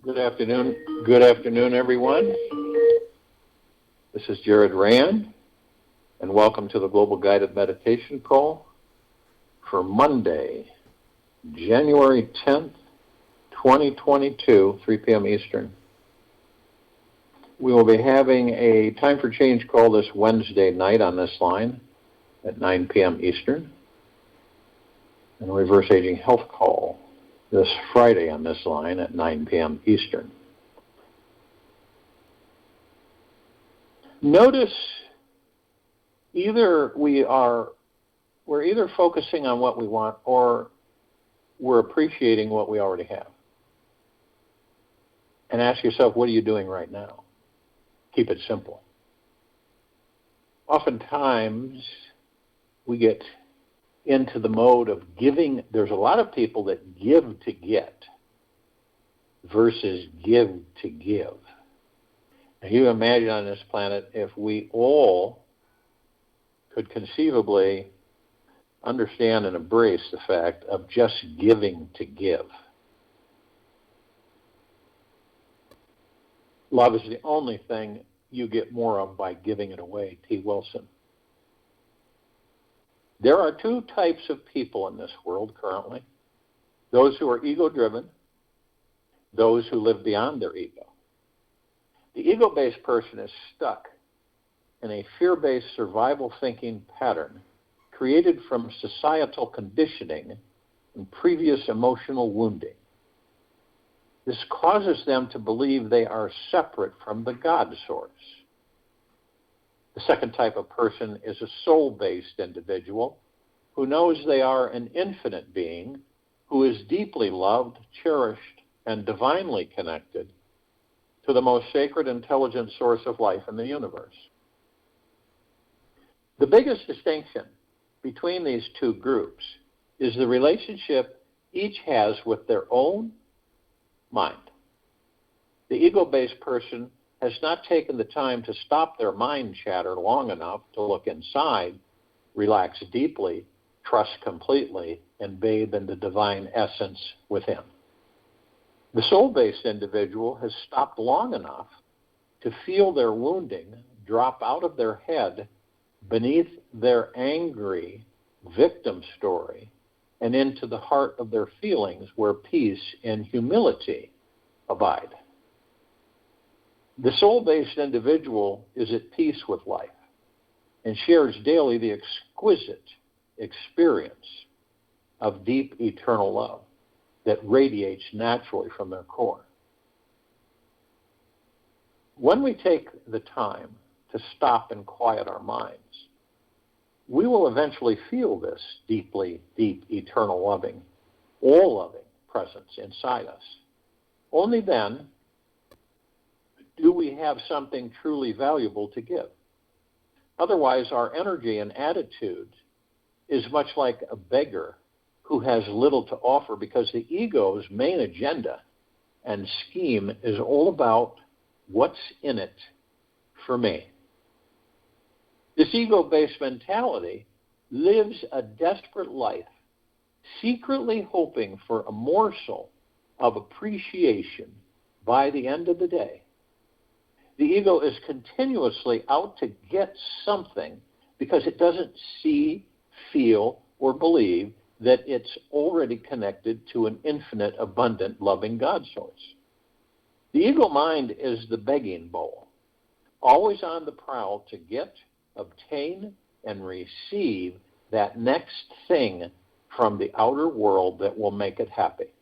Good afternoon. Good afternoon, everyone. This is Jared Rand, and welcome to the Global Guided Meditation Call for Monday, January 10th, 2022, 3 p.m. Eastern. We will be having a Time for Change call this Wednesday night on this line at 9 p.m. Eastern, and a Reverse Aging Health call this Friday on this line at 9 p.m. Eastern. Notice we're either focusing on what we want or we're appreciating what we already have. And ask yourself, what are you doing right now? Keep it simple. Oftentimes, we get into the mode of giving. There's a lot of people that give to get versus give to give. Now, you imagine on this planet, if we all could conceivably understand and embrace the fact of just giving to give. Love is the only thing you get more of by giving it away, T. Wilson. There are two types of people in this world currently. Those who are ego-driven, those who live beyond their ego. The ego-based person is stuck in a fear-based survival thinking pattern created from societal conditioning and previous emotional wounding. This causes them to believe they are separate from the God source. The second type of person is a soul-based individual who knows they are an infinite being who is deeply loved, cherished, and divinely connected to the most sacred, intelligent source of life in the universe. The biggest distinction between these two groups is the relationship each has with their own mind. The ego-based person has not taken the time to stop their mind chatter long enough to look inside, relax deeply, trust completely, and bathe in the divine essence within. The soul-based individual has stopped long enough to feel their wounding drop out of their head beneath their angry victim story and into the heart of their feelings where peace and humility abide. The soul-based individual is at peace with life and shares daily the exquisite experience of deep eternal love that radiates naturally from their core. When we take the time to stop and quiet our minds, we will eventually feel this deeply, deep, eternal loving, all-loving presence inside us. Only then do we have something truly valuable to give. Otherwise, our energy and attitude is much like a beggar who has little to offer because the ego's main agenda and scheme is all about what's in it for me. This ego-based mentality lives a desperate life, secretly hoping for a morsel of appreciation by the end of the day. The ego is continuously out to get something because it doesn't see, feel, or believe that it's already connected to an infinite, abundant, loving God source. The ego mind is the begging bowl, always on the prowl to get, obtain, and receive that next thing from the outer world that will make it happy.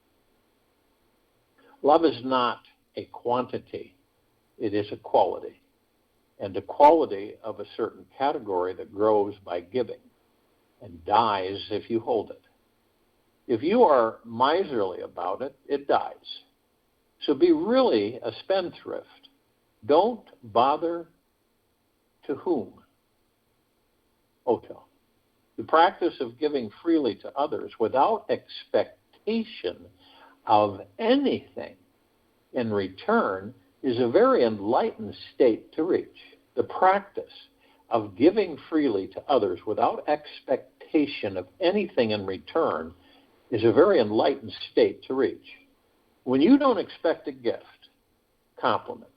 Love is not a quantity. It is a quality, and a quality of a certain category that grows by giving and dies if you hold it. If you are miserly about it, it dies. So be really a spendthrift. Don't bother to whom? Oto. The practice of giving freely to others without expectation of anything in return is a very enlightened state to reach. The practice of giving freely to others without expectation of anything in return is a very enlightened state to reach. When you don't expect a gift, compliment,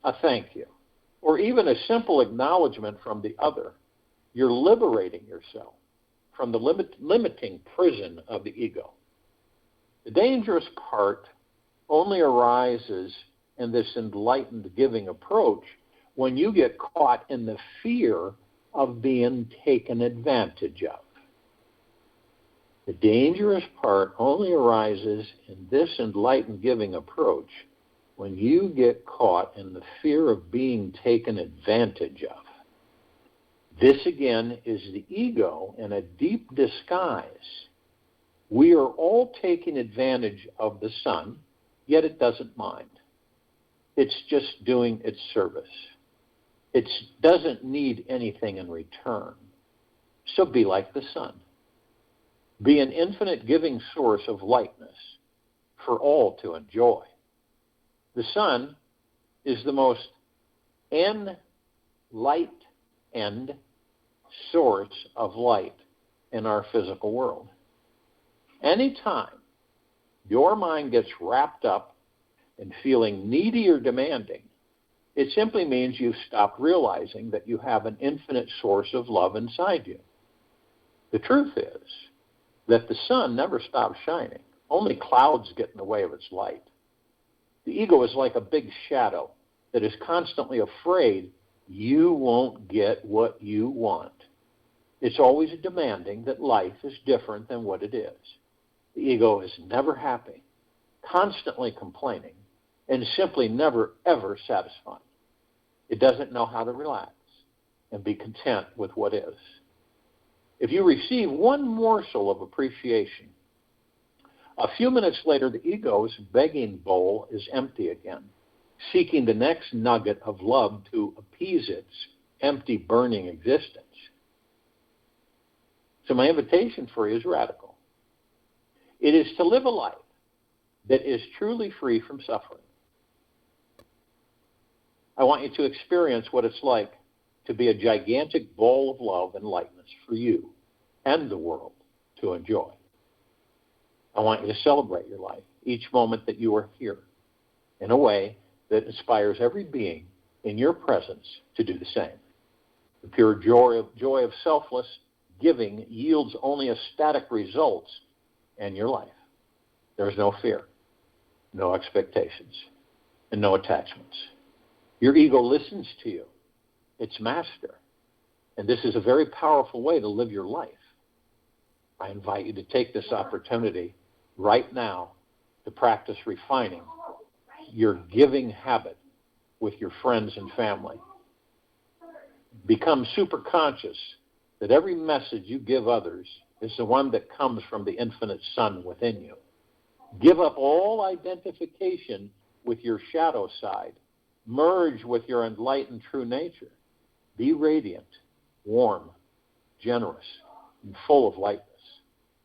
a thank you, or even a simple acknowledgement from the other, you're liberating yourself from the limiting prison of the ego. The dangerous part only arises in this enlightened giving approach when you get caught in the fear of being taken advantage of. The dangerous part only arises in this enlightened giving approach when you get caught in the fear of being taken advantage of. This, again, is the ego in a deep disguise. We are all taking advantage of the sun, yet it doesn't mind. It's just doing its service. It doesn't need anything in return. So be like the sun. Be an infinite giving source of lightness for all to enjoy. The sun is the most enlightened source of light in our physical world. Anytime your mind gets wrapped up in feeling needy or demanding, it simply means you've stopped realizing that you have an infinite source of love inside you. The truth is that the sun never stops shining. Only clouds get in the way of its light. The ego is like a big shadow that is constantly afraid you won't get what you want. It's always demanding that life is different than what it is. The ego is never happy, constantly complaining, and simply never, ever satisfied. It doesn't know how to relax and be content with what is. If you receive one morsel of appreciation, a few minutes later the ego's begging bowl is empty again, seeking the next nugget of love to appease its empty, burning existence. So my invitation for you is radical. It is to live a life that is truly free from suffering. I want you to experience what it's like to be a gigantic ball of love and lightness for you and the world to enjoy. I want you to celebrate your life, each moment that you are here, in a way that inspires every being in your presence to do the same. The pure joy of selfless giving yields only ecstatic results in your life. There is no fear, no expectations, and no attachments. Your ego listens to you, its master, and this is a very powerful way to live your life. I invite you to take this opportunity right now to practice refining your giving habit with your friends and family. Become super conscious that every message you give others is the one that comes from the infinite sun within you. Give up all identification with your shadow side. Merge with your enlightened true nature. Be radiant, warm, generous, and full of lightness.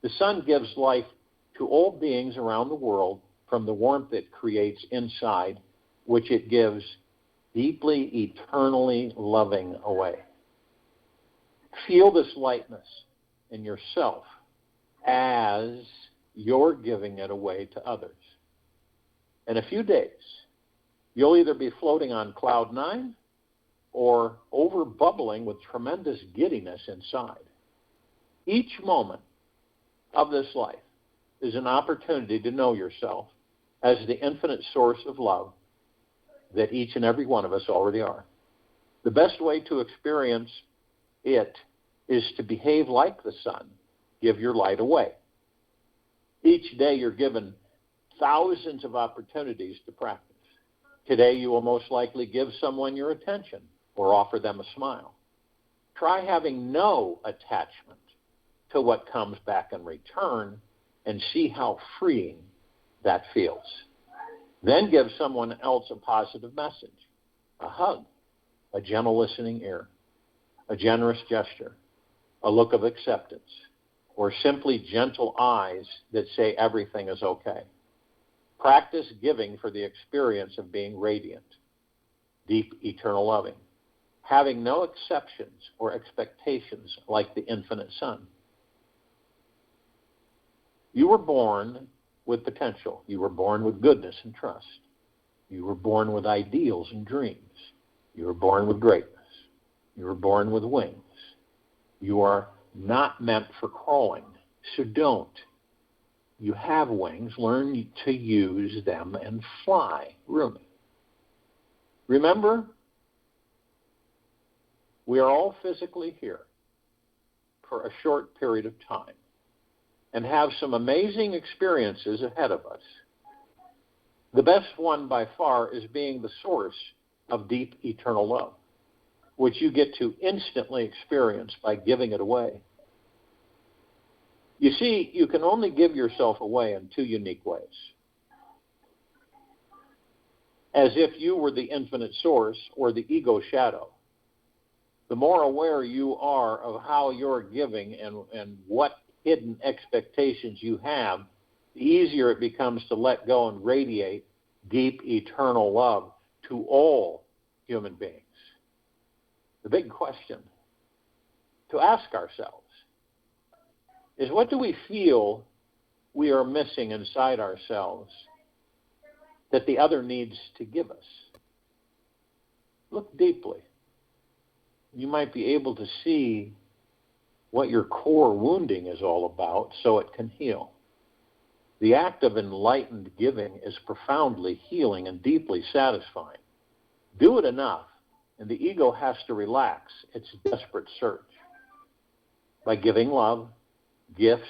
The sun gives life to all beings around the world from the warmth it creates inside, which it gives deeply, eternally loving away. Feel this lightness in yourself as you're giving it away to others. In a few days, you'll either be floating on cloud 9 or over bubbling with tremendous giddiness inside. Each moment of this life is an opportunity to know yourself as the infinite source of love that each and every one of us already are. The best way to experience it is to behave like the sun. Give your light away. Each day you're given thousands of opportunities to practice. Today you will most likely give someone your attention or offer them a smile. Try having no attachment to what comes back in return and see how freeing that feels. Then give someone else a positive message, a hug, a gentle listening ear, a generous gesture, a look of acceptance, or simply gentle eyes that say everything is okay. Practice giving for the experience of being radiant, deep, eternal loving, having no exceptions or expectations like the infinite sun. You were born with potential. You were born with goodness and trust. You were born with ideals and dreams. You were born with greatness. You were born with wings. You are not meant for crawling, so don't. You have wings. Learn to use them and fly. Really. Remember, we are all physically here for a short period of time and have some amazing experiences ahead of us. The best one by far is being the source of deep eternal love, which you get to instantly experience by giving it away. You see, you can only give yourself away in two unique ways. As if you were the infinite source or the ego shadow. The more aware you are of how you're giving and what hidden expectations you have, the easier it becomes to let go and radiate deep eternal love to all human beings. The big question to ask ourselves is, what do we feel we are missing inside ourselves that the other needs to give us? Look deeply. You might be able to see what your core wounding is all about so it can heal. The act of enlightened giving is profoundly healing and deeply satisfying. Do it enough, and the ego has to relax its desperate search. By giving love, gifts,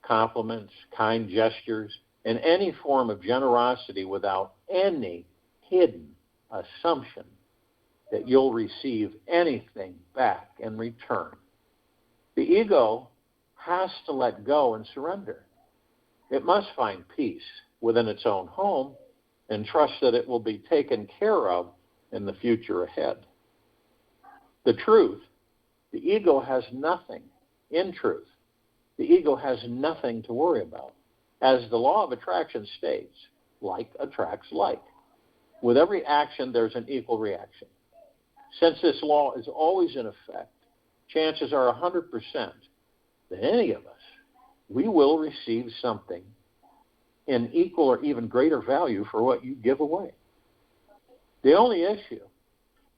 compliments, kind gestures, and any form of generosity without any hidden assumption that you'll receive anything back in return. The ego has to let go and surrender. It must find peace within its own home and trust that it will be taken care of in the future ahead. The truth, the ego has nothing. In truth, the ego has nothing to worry about. As the law of attraction states, like attracts like. With every action, there's an equal reaction. Since this law is always in effect, chances are 100% that any of us, we will receive something in equal or even greater value for what you give away. The only issue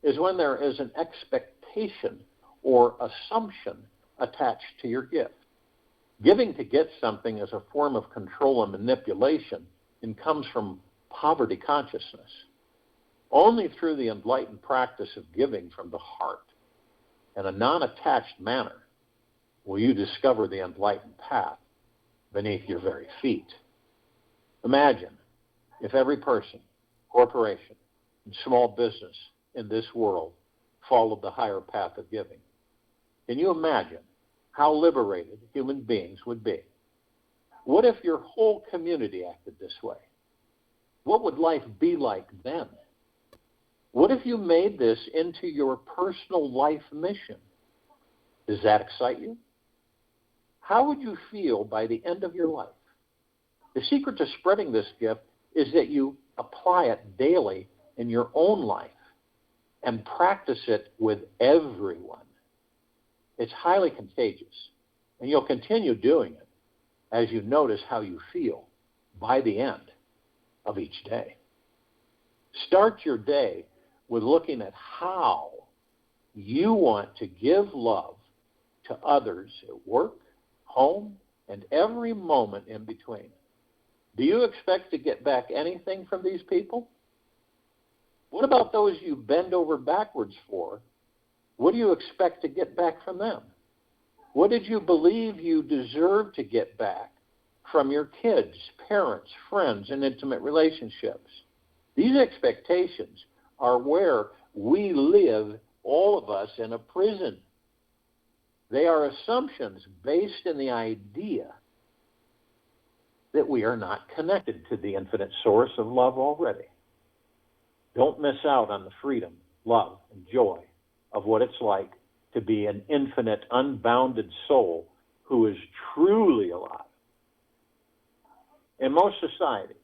is when there is an expectation or assumption attached to your gift. Giving to get something is a form of control and manipulation and comes from poverty consciousness. Only through the enlightened practice of giving from the heart in a non-attached manner will you discover the enlightened path beneath your very feet. Imagine if every person, corporation, and small business in this world followed the higher path of giving. Can you imagine how liberated human beings would be? What if your whole community acted this way? What would life be like then? What if you made this into your personal life mission? Does that excite you? How would you feel by the end of your life? The secret to spreading this gift is that you apply it daily in your own life and practice it with everyone. It's highly contagious, and you'll continue doing it as you notice how you feel by the end of each day. Start your day with looking at how you want to give love to others at work, home, and every moment in between. Do you expect to get back anything from these people? What about those you bend over backwards for? What do you expect to get back from them? What did you believe you deserved to get back from your kids, parents, friends, and intimate relationships? These expectations are where we live, all of us, in a prison. They are assumptions based in the idea that we are not connected to the infinite source of love already. Don't miss out on the freedom, love, and joy of what it's like to be an infinite, unbounded soul who is truly alive. In most societies,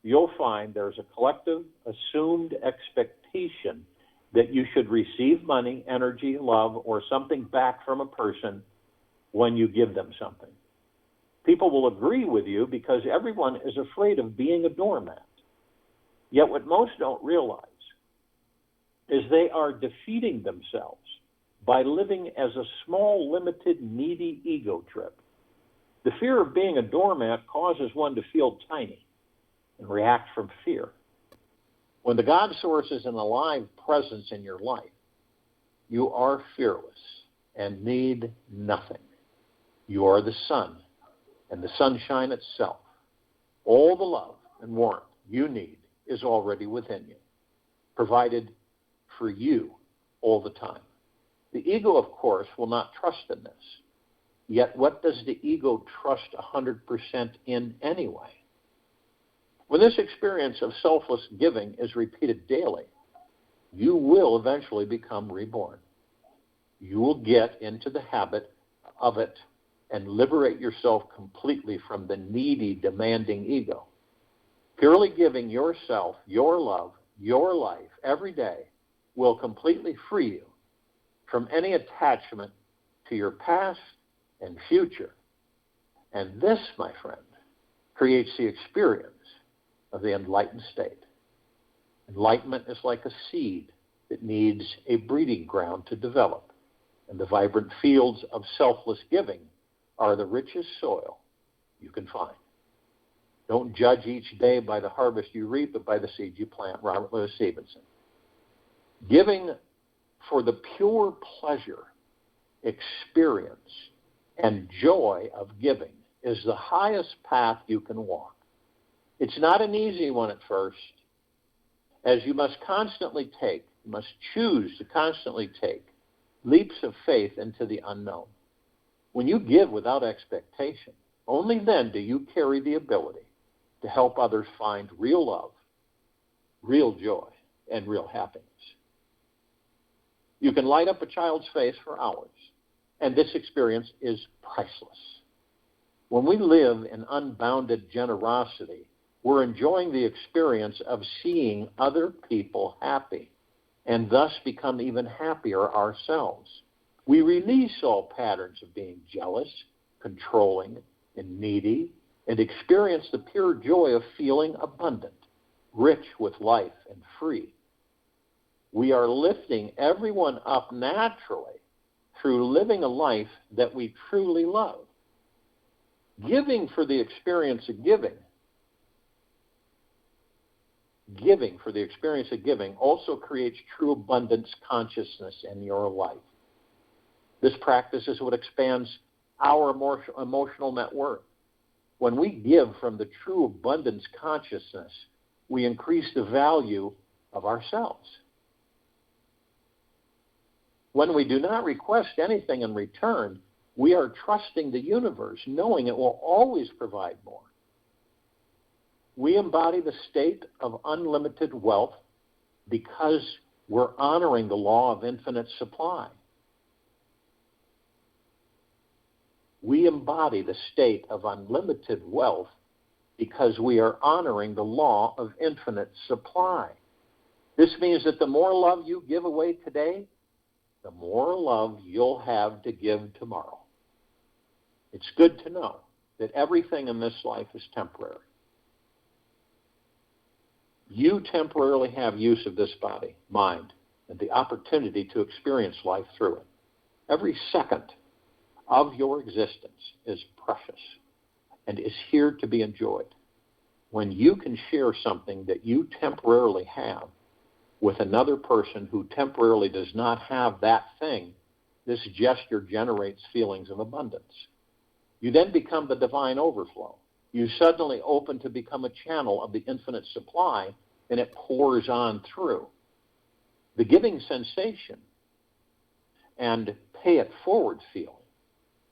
you'll find there's a collective assumed expectation that you should receive money, energy, love, or something back from a person when you give them something. People will agree with you because everyone is afraid of being a doormat. Yet what most don't realize is they are defeating themselves by living as a small, limited, needy ego trip. The fear of being a doormat causes one to feel tiny and react from fear. When the God source is an alive presence in your life, you are fearless and need nothing. You are the sun and the sunshine itself. All the love and warmth you need is already within you, provided for you all the time. The ego, of course, will not trust in this. Yet what does the ego trust 100% in anyway? When this experience of selfless giving is repeated daily, you will eventually become reborn. You will get into the habit of it and liberate yourself completely from the needy, demanding ego. Purely giving yourself, your love, your life every day will completely free you from any attachment to your past and future. And this, my friend, creates the experience of the enlightened state. Enlightenment is like a seed that needs a breeding ground to develop, and the vibrant fields of selfless giving are the richest soil you can find. Don't judge each day by the harvest you reap, but by the seed you plant. Robert Louis Stevenson. Giving for the pure pleasure, experience, and joy of giving is the highest path you can walk. It's not an easy one at first, as you must choose to constantly take leaps of faith into the unknown. When you give without expectation, only then do you carry the ability to help others find real love, real joy, and real happiness. You can light up a child's face for hours, and this experience is priceless. When we live in unbounded generosity, we're enjoying the experience of seeing other people happy, and thus become even happier ourselves. We release all patterns of being jealous, controlling, and needy, and experience the pure joy of feeling abundant, rich with life, and free. We are lifting everyone up naturally through living a life that we truly love. Giving for the experience of giving for the experience of giving also creates true abundance consciousness in your life. This practice is what expands our emotional net worth. When we give from the true abundance consciousness, we increase the value of ourselves. When we do not request anything in return, we are trusting the universe, knowing it will always provide more. We embody the state of unlimited wealth because we're honoring the law of infinite supply. We embody the state of unlimited wealth because we are honoring the law of infinite supply. This means that the more love you give away today, the more love you'll have to give tomorrow. It's good to know that everything in this life is temporary. You temporarily have use of this body, mind, and the opportunity to experience life through it. Every second of your existence is precious and is here to be enjoyed. When you can share something that you temporarily have with another person who temporarily does not have that thing, this gesture generates feelings of abundance. You then become the divine overflow. You suddenly open to become a channel of the infinite supply, and it pours on through. The giving sensation and pay it forward feeling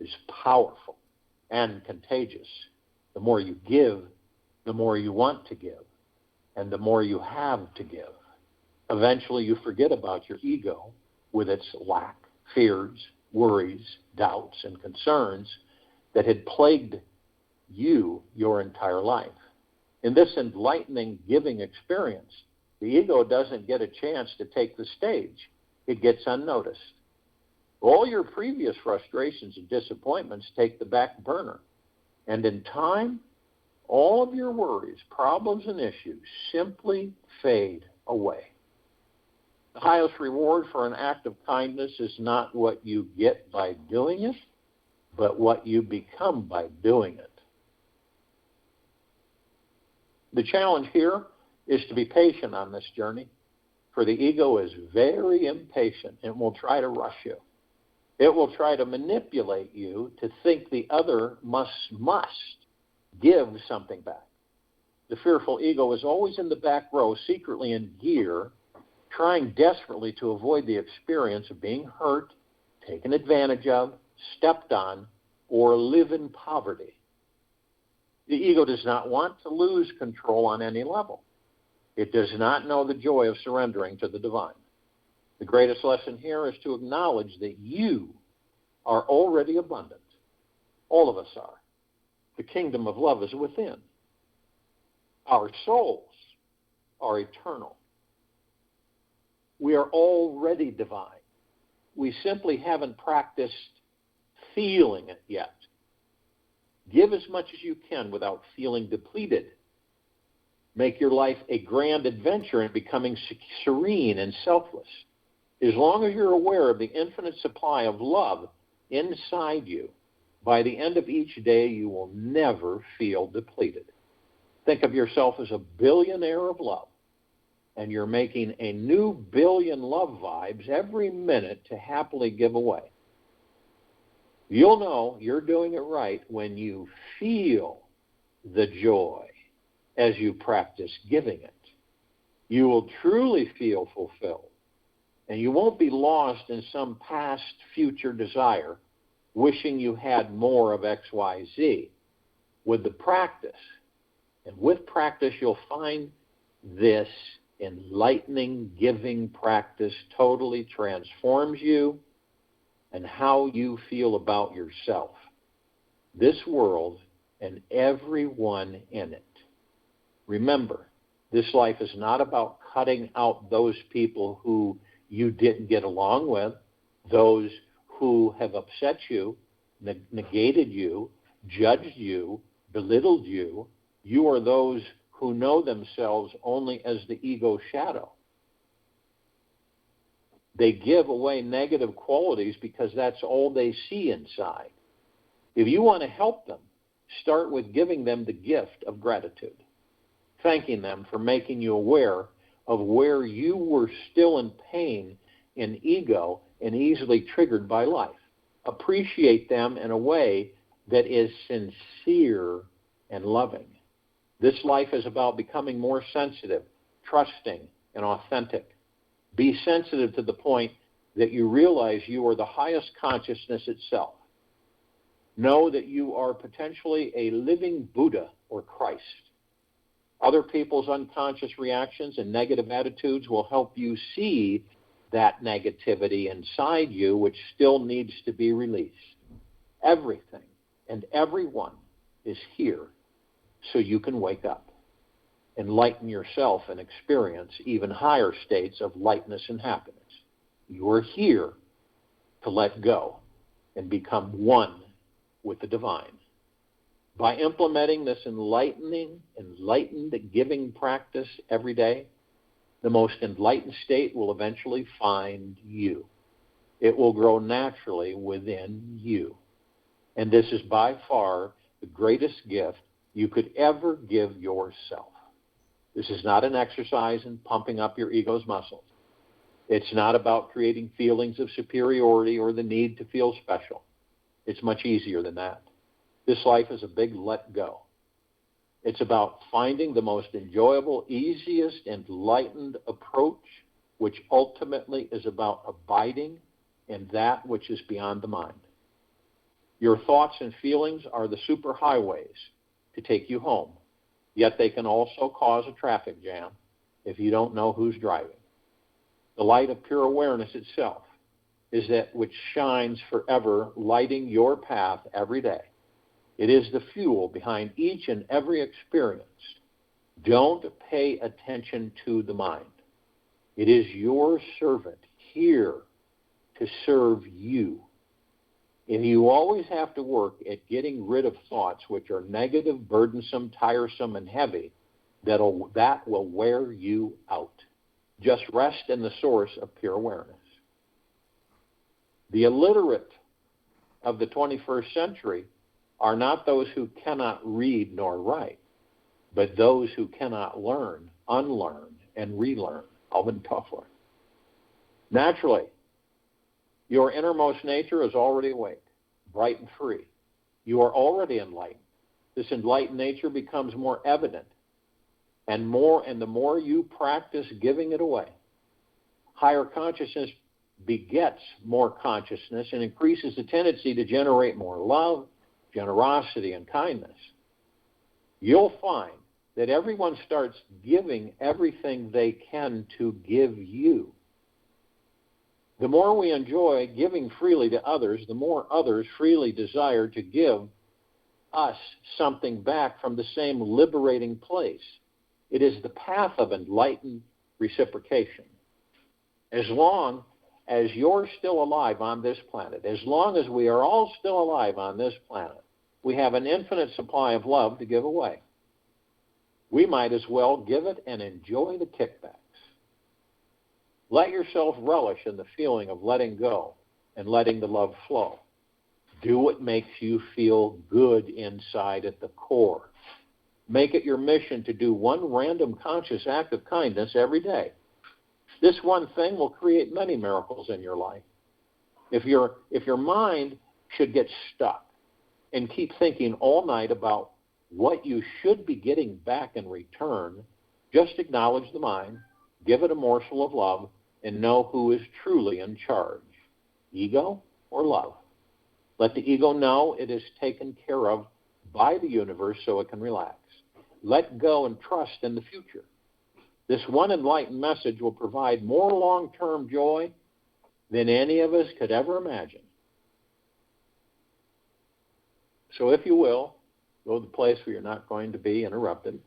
is powerful and contagious. The more you give, the more you want to give, and the more you have to give. Eventually you forget about your ego with its lack, fears, worries, doubts, and concerns that had plagued you your entire life. In this enlightening giving experience, the ego doesn't get a chance to take the stage. It gets unnoticed. All your previous frustrations and disappointments take the back burner, And in time, all of your worries, problems, and issues simply fade away. The highest reward for an act of kindness is not what you get by doing it, but what you become by doing it. The challenge here is to be patient on this journey, for the ego is very impatient and will try to rush you. It will try to manipulate you to think the other must give something back. The fearful ego is always in the back row, secretly in gear, trying desperately to avoid the experience of being hurt, taken advantage of, stepped on, or live in poverty. The ego does not want to lose control on any level. It does not know the joy of surrendering to the divine. The greatest lesson here is to acknowledge that you are already abundant. All of us are. The kingdom of love is within. Our souls are eternal. We are already divine. We simply haven't practiced feeling it yet. Give as much as you can without feeling depleted. Make your life a grand adventure in becoming serene and selfless. As long as you're aware of the infinite supply of love inside you, by the end of each day, you will never feel depleted. Think of yourself as a billionaire of love, and you're making a new billion love vibes every minute to happily give away. You'll know you're doing it right when you feel the joy as you practice giving it. You will truly feel fulfilled, and you won't be lost in some past future desire, wishing you had more of X, Y, Z. With the practice, and with practice, you'll find this enlightening giving practice totally transforms you and how you feel about yourself, this world, and everyone in it. Remember, this life is not about cutting out those people who you didn't get along with, those who have upset you, negated you, judged you, belittled you. You are those who know themselves only as the ego shadow. They give away negative qualities because that's all they see inside. If you want to help them, start with giving them the gift of gratitude, thanking them for making you aware of where you were still in pain in ego and easily triggered by life. Appreciate them in a way that is sincere and loving. This life is about becoming more sensitive, trusting, and authentic. Be sensitive to the point that you realize you are the highest consciousness itself. Know that you are potentially a living Buddha or Christ. Other people's unconscious reactions and negative attitudes will help you see that negativity inside you, which still needs to be released. Everything and everyone is here so you can wake up, enlighten yourself, and experience even higher states of lightness and happiness. You are here to let go and become one with the divine. By implementing this enlightened giving practice every day, the most enlightened state will eventually find you. It will grow naturally within you. And this is by far the greatest gift you could ever give yourself. This is not an exercise in pumping up your ego's muscles. It's not about creating feelings of superiority or the need to feel special. It's much easier than that. This life is a big let go. It's about finding the most enjoyable, easiest, enlightened approach, which ultimately is about abiding in that which is beyond the mind. Your thoughts and feelings are the superhighways to take you home, yet they can also cause a traffic jam if you don't know who's driving. The light of pure awareness itself is that which shines forever, lighting your path every day. It is the fuel behind each and every experience. Don't pay attention to the mind. It is your servant here to serve you. If you always have to work at getting rid of thoughts which are negative, burdensome, tiresome, and heavy, that will wear you out. Just rest in the source of pure awareness. The illiterate of the 21st century are not those who cannot read nor write, but those who cannot learn, unlearn, and relearn. Alvin Toffler. Naturally, your innermost nature is already awake, bright and free. You are already enlightened. This enlightened nature becomes more evident, and the more you practice giving it away, higher consciousness begets more consciousness and increases the tendency to generate more love, generosity, and kindness. You'll find that everyone starts giving everything they can to give you. The more we enjoy giving freely to others, the more others freely desire to give us something back from the same liberating place. It is the path of enlightened reciprocation. As long as you're still alive on this planet, as long as we are all still alive on this planet, we have an infinite supply of love to give away. We might as well give it and enjoy the kickbacks. Let yourself relish in the feeling of letting go and letting the love flow. Do what makes you feel good inside at the core. Make it your mission to do one random conscious act of kindness every day. This one thing will create many miracles in your life. If your mind should get stuck and keep thinking all night about what you should be getting back in return, just acknowledge the mind, give it a morsel of love, and know who is truly in charge, ego or love. Let the ego know it is taken care of by the universe so it can relax. Let go and trust in the future. This one enlightened message will provide more long-term joy than any of us could ever imagine. So if you will, go to the place where you're not going to be interrupted.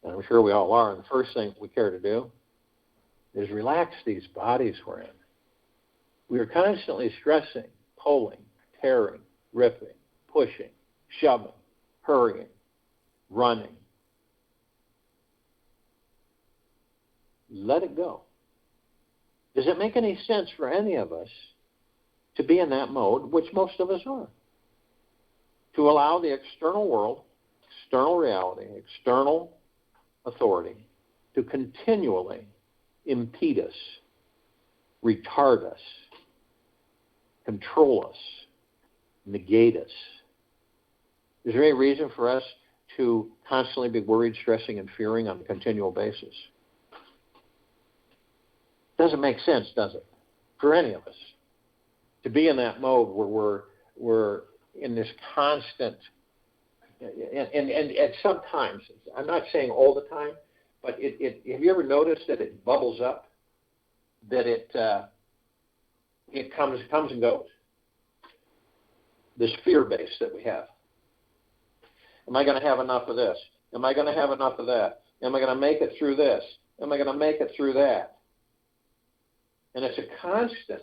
And I'm sure we all are. And the first thing we care to do is relax these bodies we're in. We are constantly stressing, pulling, tearing, ripping, pushing, shoving, hurrying, running. Let it go. Does it make any sense for any of us to be in that mode, which most of us are? To allow the external world, external reality, external authority to continually impede us, retard us, control us, negate us. Is there any reason for us to constantly be worried, stressing, and fearing on a continual basis? Doesn't make sense, does it? For any of us. To be in that mode where we're in this constant, and at some times, I'm not saying all the time, but have you ever noticed that it bubbles up? That it comes and goes. This fear base that we have. Am I going to have enough of this? Am I going to have enough of that? Am I going to make it through this? Am I going to make it through that? And it's a constant.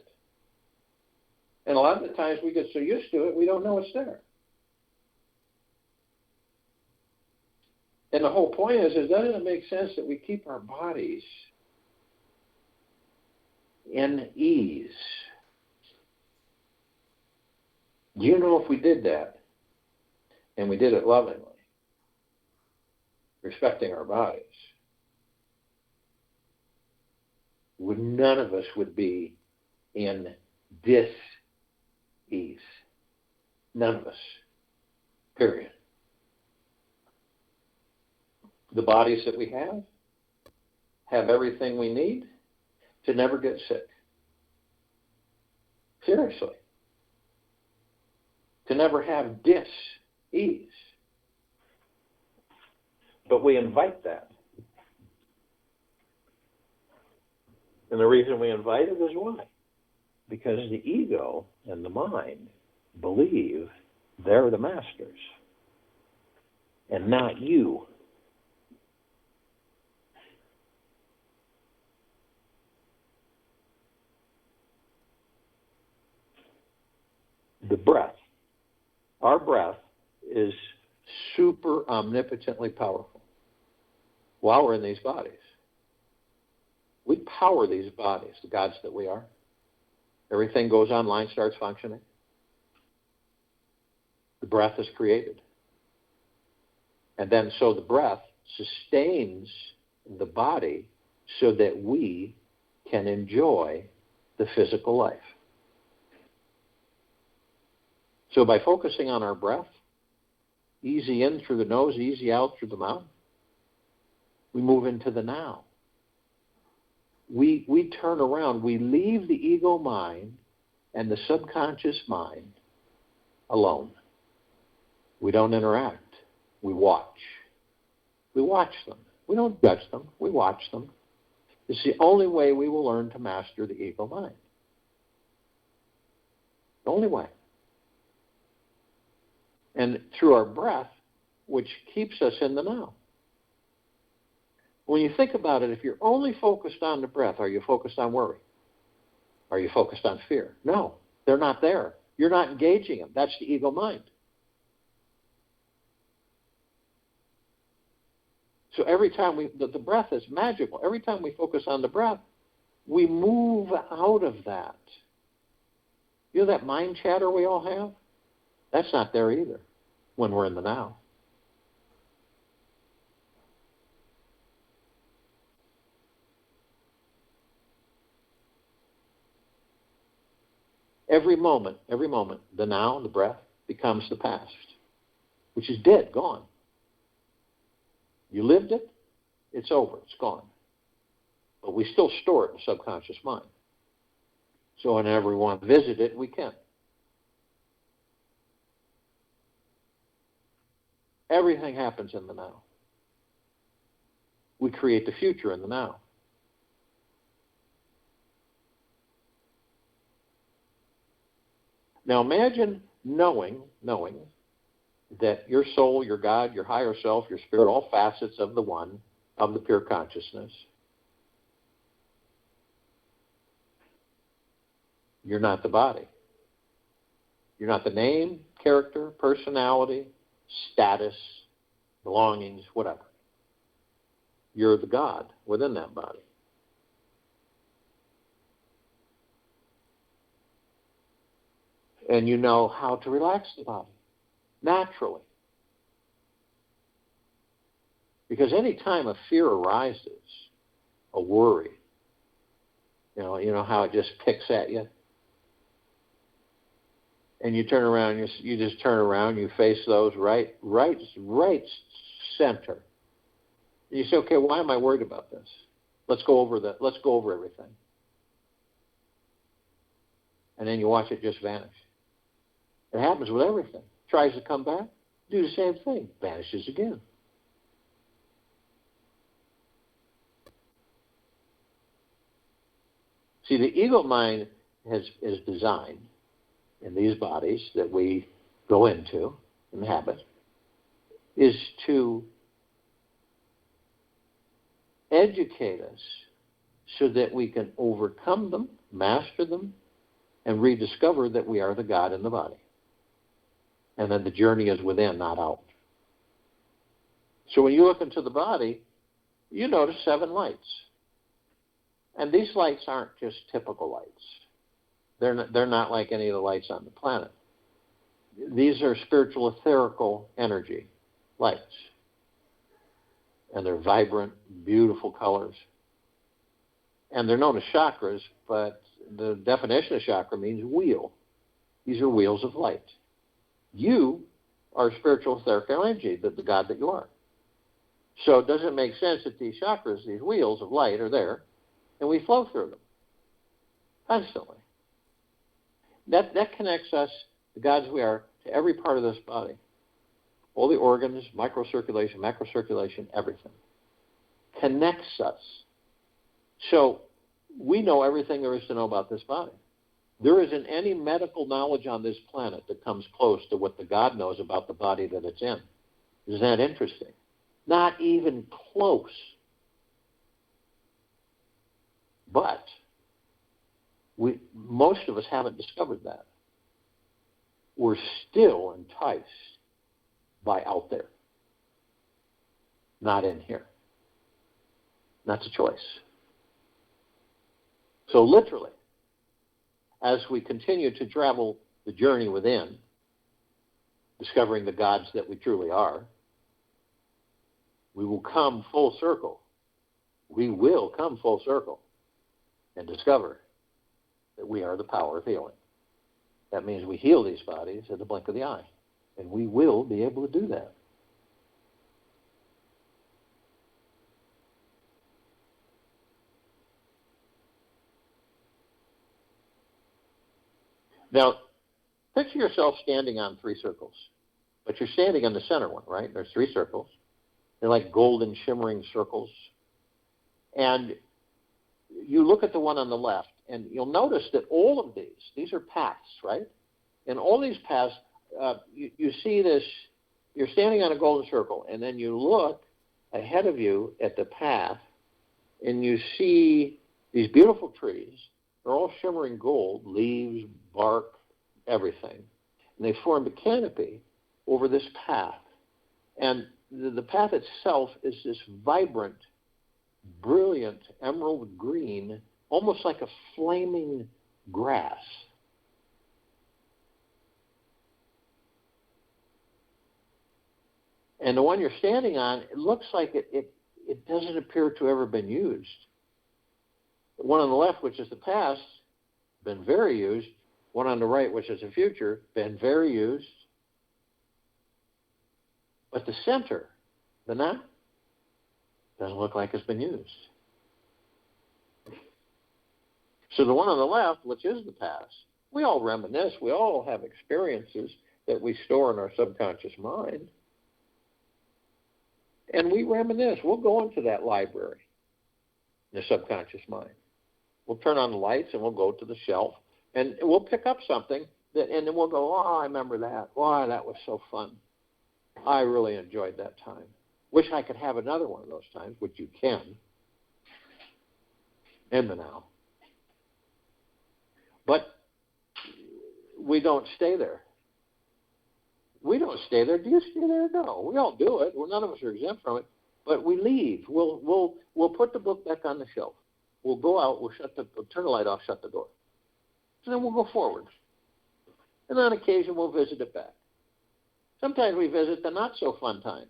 And a lot of the times we get so used to it, we don't know it's there. And the whole point is doesn't it make sense that we keep our bodies in ease? Do you know if we did that, and we did it lovingly, respecting our bodies, none of us would be in dis-ease. None of us. Period. The bodies that we have everything we need to never get sick. Seriously. To never have dis-ease. But we invite that. And the reason we invite it is why? Because the ego and the mind believe they're the masters and not you. the breath. Our breath is super omnipotently powerful while we're in these bodies. We power these bodies, the gods that we are. Everything goes online, starts functioning. The breath is created. And then so the breath sustains the body so that we can enjoy the physical life. So by focusing on our breath, easy in through the nose, easy out through the mouth, we move into the now. We turn around. We leave the ego mind and the subconscious mind alone. We don't interact. We watch. We watch them. We don't judge them. We watch them. It's the only way we will learn to master the ego mind. The only way. And through our breath, which keeps us in the now. When you think about it, if you're only focused on the breath, are you focused on worry? Are you focused on fear? No, they're not there. You're not engaging them. That's the ego mind. So every time the breath is magical. Every time we focus on the breath, we move out of that. You know that mind chatter we all have? That's not there either when we're in the now. Every moment, the now, the breath, becomes the past, which is dead, gone. You lived it, it's over, it's gone. But we still store it in the subconscious mind. So whenever we want to visit it, we can. Everything happens in the now. We create the future in the now. Now imagine knowing that your soul, your God, your higher self, your spirit, all facets of the one, of the pure consciousness, you're not the body. You're not the name, character, personality, status, belongings, whatever. You're the God within that body. And you know how to relax the body, naturally. Because any time a fear arises, a worry, you know how it just picks at you? And you turn around, you just turn around, you face those right center. And you say, okay, why am I worried about this? Let's go over everything. And then you watch it just vanish. It happens with everything. Tries to come back, do the same thing, vanishes again. See, the ego mind is designed in these bodies that we go into, inhabit, is to educate us so that we can overcome them, master them, and rediscover that we are the God in the body. And then the journey is within, not out. So when you look into the body, you notice 7 lights. And these lights aren't just typical lights. They're not like any of the lights on the planet. These are spiritual etherical energy lights. And they're vibrant, beautiful colors. And they're known as chakras, but the definition of chakra means wheel. These are wheels of light. You are spiritual etherical energy, the God that you are. So it doesn't make sense that these chakras, these wheels of light, are there, and we flow through them constantly. That connects us, the gods we are, to every part of this body. All the organs, microcirculation, macrocirculation, everything. Connects us. So we know everything there is to know about this body. There isn't any medical knowledge on this planet that comes close to what the God knows about the body that it's in. Isn't that interesting? Not even close. But most of us haven't discovered that. we're still enticed by out there, not in here. That's a choice. So literally, as we continue to travel the journey within, discovering the gods that we truly are, we will come full circle. We will come full circle and discover that we are the power of healing. That means we heal these bodies at the blink of the eye, and we will be able to do that. Now, picture yourself standing on 3 circles, but you're standing on the center one, right? There's 3 circles. They're like golden, shimmering circles. And you look at the one on the left, and you'll notice that all of these are paths, right? And all these paths, you see this, you're standing on a golden circle, and then you look ahead of you at the path, and you see these beautiful trees. They're all shimmering gold, leaves, bark, everything. And they form a canopy over this path. And the path itself is this vibrant, brilliant emerald green, almost like a flaming grass. And the one you're standing on, it looks like it doesn't appear to have ever been used. The one on the left, which is the past, been very used. One on the right, which is the future, been very used. But the center, the now, doesn't look like it's been used. So the one on the left, which is the past, we all reminisce, we all have experiences that we store in our subconscious mind. And we reminisce. We'll go into that library in the subconscious mind. We'll turn on the lights and we'll go to the shelf and we'll pick up something and then we'll go, oh, I remember that. Wow, that was so fun. I really enjoyed that time. Wish I could have another one of those times, which you can in the now. But we don't stay there. We don't stay there. Do you stay there? No. We all do it. Well, none of us are exempt from it. But we leave. We'll put the book back on the shelf. We'll go out. We'll turn the light off, shut the door. And then we'll go forward. And on occasion, we'll visit it back. Sometimes we visit the not-so-fun times.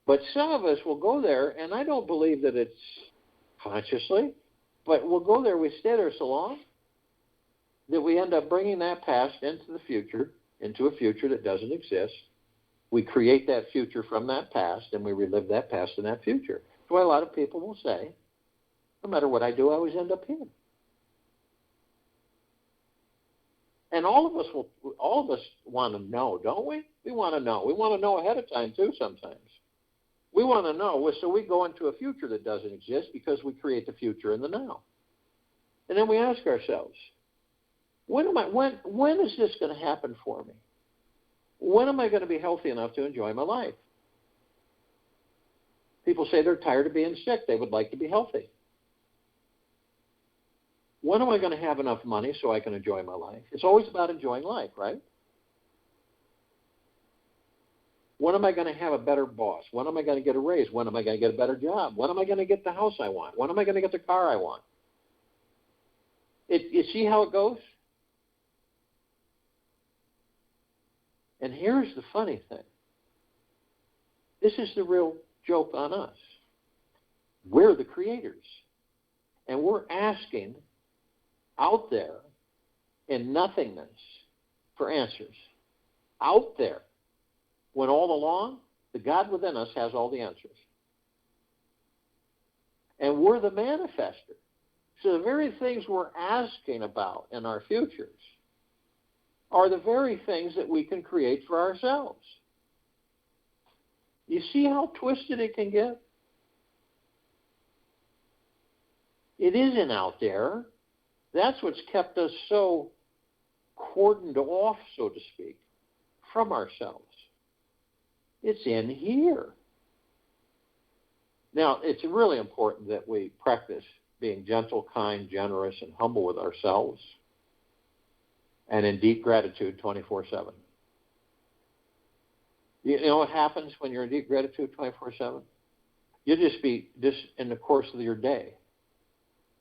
But some of us will go there, and I don't believe that it's consciously, but we'll go there, we stay there so long that we end up bringing that past into the future, into a future that doesn't exist. We create that future from that past, and we relive that past in that future. That's why a lot of people will say, no matter what I do, I always end up here. And all of us want to know, don't we? We want to know. We want to know ahead of time, too, sometimes. We want to know, so we go into a future that doesn't exist because we create the future in the now. And then we ask ourselves, when is this going to happen for me? When am I going to be healthy enough to enjoy my life? People say they're tired of being sick. They would like to be healthy. When am I going to have enough money so I can enjoy my life? It's always about enjoying life, right? When am I going to have a better boss? When am I going to get a raise? When am I going to get a better job? When am I going to get the house I want? When am I going to get the car I want? You see how it goes? And here's the funny thing. This is the real joke on us. We're the creators. And we're asking out there in nothingness for answers. Out there. When all along, the God within us has all the answers. And we're the manifester. So the very things we're asking about in our futures are the very things that we can create for ourselves. You see how twisted it can get? It isn't out there. That's what's kept us so cordoned off, so to speak, from ourselves. It's in here. Now, it's really important that we practice being gentle, kind, generous, and humble with ourselves. and in deep gratitude 24/7. You know what happens when you're in deep gratitude 24/7? You'll just be, just in the course of your day,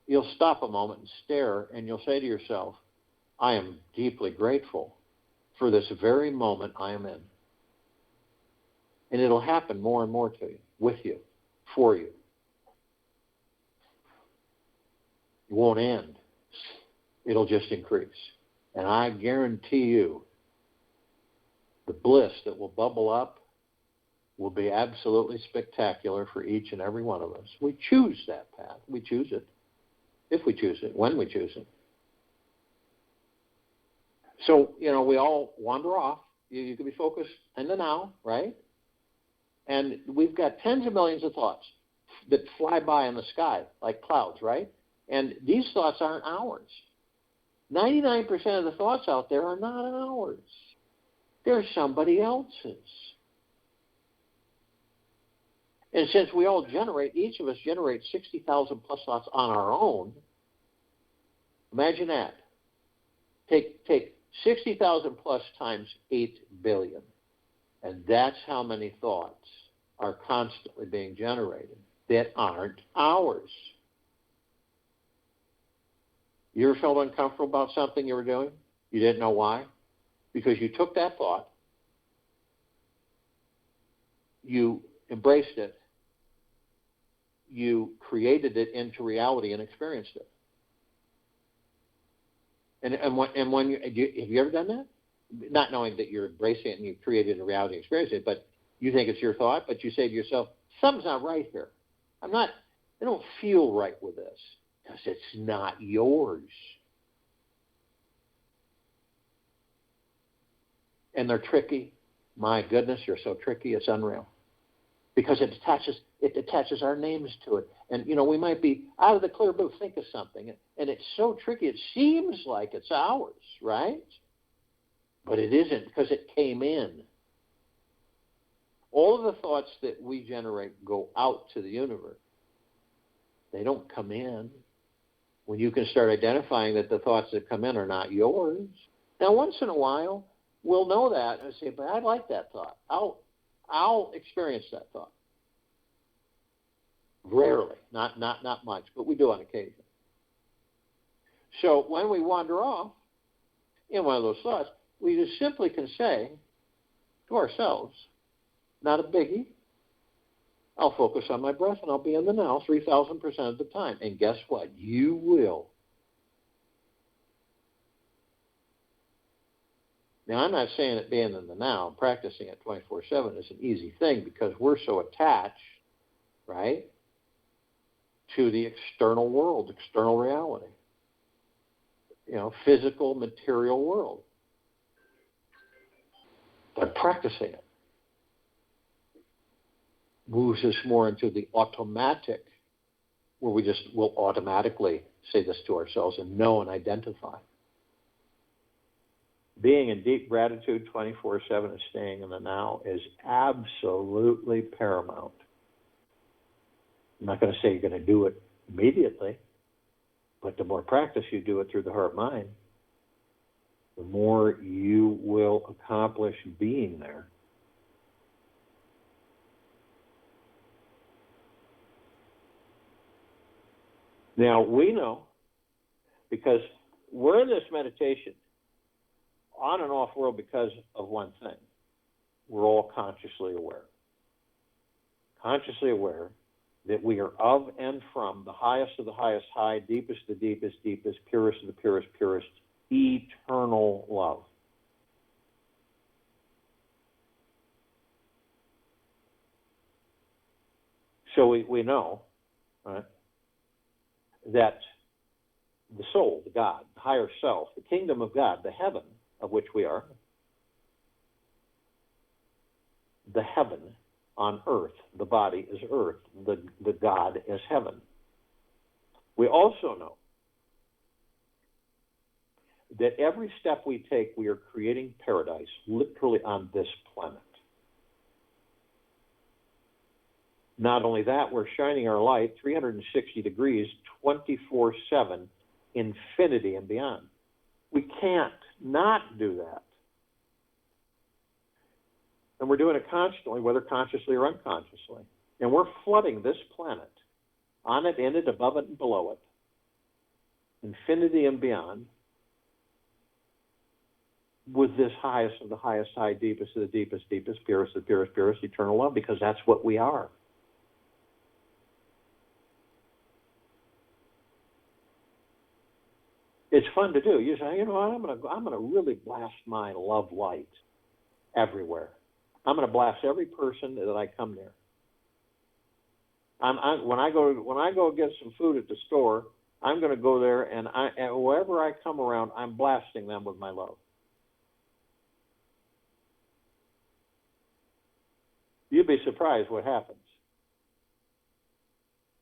you'll stop a moment and stare, and you'll say to yourself, I am deeply grateful for this very moment I am in. And it'll happen more and more to you, with you, for you. It won't end. It'll just increase. And I guarantee you, the bliss that will bubble up will be absolutely spectacular for each and every one of us. We choose that path. We choose it. If we choose it, when we choose it. So, we all wander off. You can be focused in the now, right? And we've got tens of millions of thoughts that fly by in the sky like clouds, right? And these thoughts aren't ours. 99% of the thoughts out there are not ours. They're somebody else's. And since we all each of us generates 60,000 plus thoughts on our own, imagine that. Take 60,000 plus times 8 billion. And that's how many thoughts are constantly being generated that aren't ours. You ever felt uncomfortable about something you were doing? You didn't know why? Because you took that thought, you embraced it, you created it into reality and experienced it. And when have you ever done that? Not knowing that you're embracing it and you've created a reality and experienced it, but you think it's your thought, but you say to yourself, something's not right here. I don't feel right with this because it's not yours. And they're tricky. My goodness, you're so tricky, it's unreal. Because it attaches our names to it. And, we might be out of the clear blue, think of something. And it's so tricky, it seems like it's ours, right? But it isn't, because it came in. All of the thoughts that we generate go out to the universe. They don't come in. When you can start identifying that the thoughts that come in are not yours. Now, once in a while, we'll know that and say, but I like that thought. I'll experience that thought. Rarely, not much, but we do on occasion. So when we wander off in one of those thoughts, we just simply can say to ourselves, not a biggie, I'll focus on my breath and I'll be in the now 3,000% of the time. And guess what? You will. Now, I'm not saying that being in the now, practicing it 24/7 is an easy thing because we're so attached, right, to the external world, external reality, physical, material world. But practicing it moves us more into the automatic, where we just will automatically say this to ourselves and know and identify. Being in deep gratitude 24/7 and staying in the now is absolutely paramount. I'm not going to say you're going to do it immediately, but the more practice you do it through the heart mind, the more you will accomplish being there. Now, we know, because we're in this meditation on and off world because of one thing. We're all consciously aware. Consciously aware that we are of and from the highest of the highest high, deepest of the deepest deepest, purest of the purest purest, eternal love. So we know, right, that the soul, the God, the higher self, the kingdom of God, the heaven of which we are, the heaven on earth, the body is earth, the God is heaven. We also know that every step we take, we are creating paradise, literally on this planet. Not only that, we're shining our light 360 degrees, 24/7, infinity and beyond. We can't not do that. And we're doing it constantly, whether consciously or unconsciously. And we're flooding this planet, on it, in it, above it, and below it, infinity and beyond, with this highest of the highest high, deepest of the deepest, deepest, purest of the purest, purest, eternal love, because that's what we are. It's fun to do. You say, you know what, I'm going to really blast my love light everywhere. I'm going to blast every person that I come near. When I go get some food at the store, I'm going to go there, and wherever I come around, I'm blasting them with my love. You'd be surprised what happens.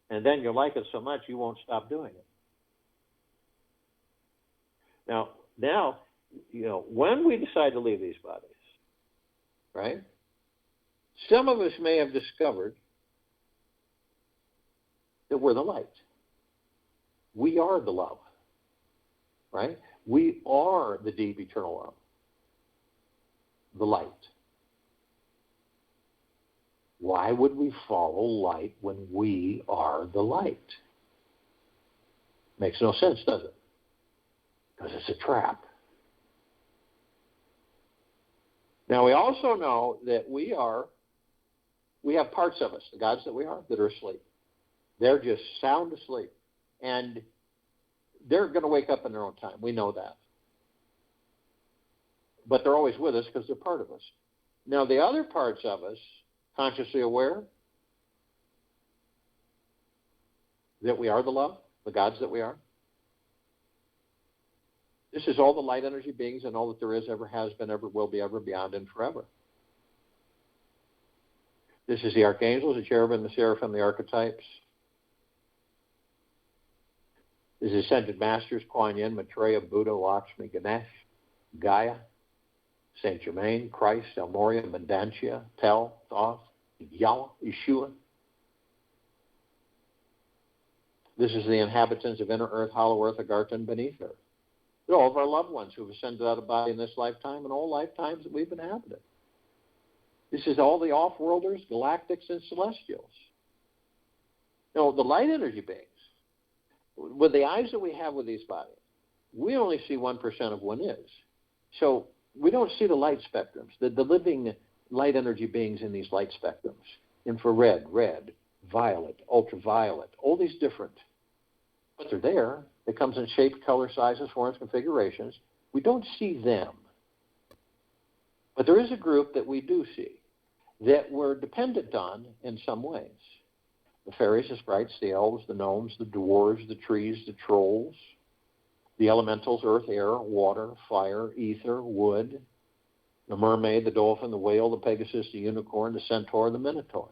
And then you'll like it so much you won't stop doing it. Now, when we decide to leave these bodies, right? Some of us may have discovered that we're the light. We are the love, right? We are the deep eternal love, the light. Why would we follow light when we are the light? Makes no sense, does it? Because it's a trap. Now, we also know that we have parts of us, the gods that we are, that are asleep. They're just sound asleep. And they're going to wake up in their own time. We know that. But they're always with us because they're part of us. Now, the other parts of us, consciously aware that we are the love, the gods that we are. This is all the light energy beings and all that there is, ever has been, ever will be, ever beyond, and forever. This is the archangels, the cherubim, the seraphim, the archetypes. This is ascended masters, Kuan Yin, Maitreya, Buddha, Lakshmi, Ganesh, Gaia, Saint Germain, Christ, El Morya, Mandantia, Tel, Thoth, Yahweh, Yeshua. This is the inhabitants of inner earth, hollow earth, Agartha, and beneath earth. They're all of our loved ones who have ascended out of body in this lifetime and all lifetimes that we've inhabited. This is all the off-worlders, galactics, and celestials. Now, the light energy beings, with the eyes that we have with these bodies, we only see 1% of one is. So we don't see the light spectrums, the living light energy beings in these light spectrums. Infrared, red, violet, ultraviolet, all these different. But they're there. It comes in shape, color, sizes, forms, configurations. We don't see them. But there is a group that we do see that we're dependent on in some ways. The fairies, the sprites, the elves, the gnomes, the dwarves, the trees, the trolls, the elementals, earth, air, water, fire, ether, wood, the mermaid, the dolphin, the whale, the pegasus, the unicorn, the centaur, the minotaur.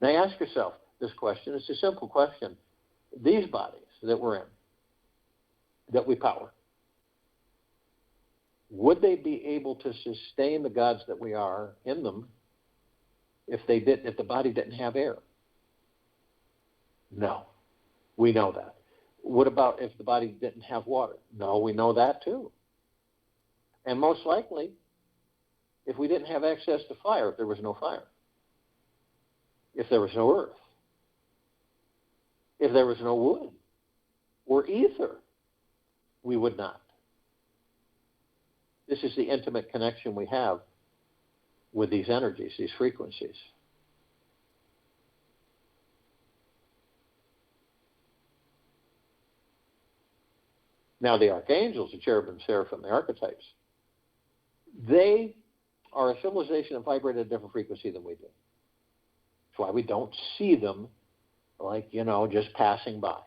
Now ask yourself this question. It's a simple question. These bodies that we're in, that we power, would they be able to sustain the gods that we are in them if the body didn't have air? No. We know that. What about if the body didn't have water? No, we know that too. And most likely, if we didn't have access to fire, if there was no fire, if there was no earth, if there was no wood or ether, we would not. This is the intimate connection we have with these energies, these frequencies. Now, the archangels, the cherubim, seraphim, the archetypes, they are a civilization that vibrate at a different frequency than we do. That's why we don't see them like, just passing by.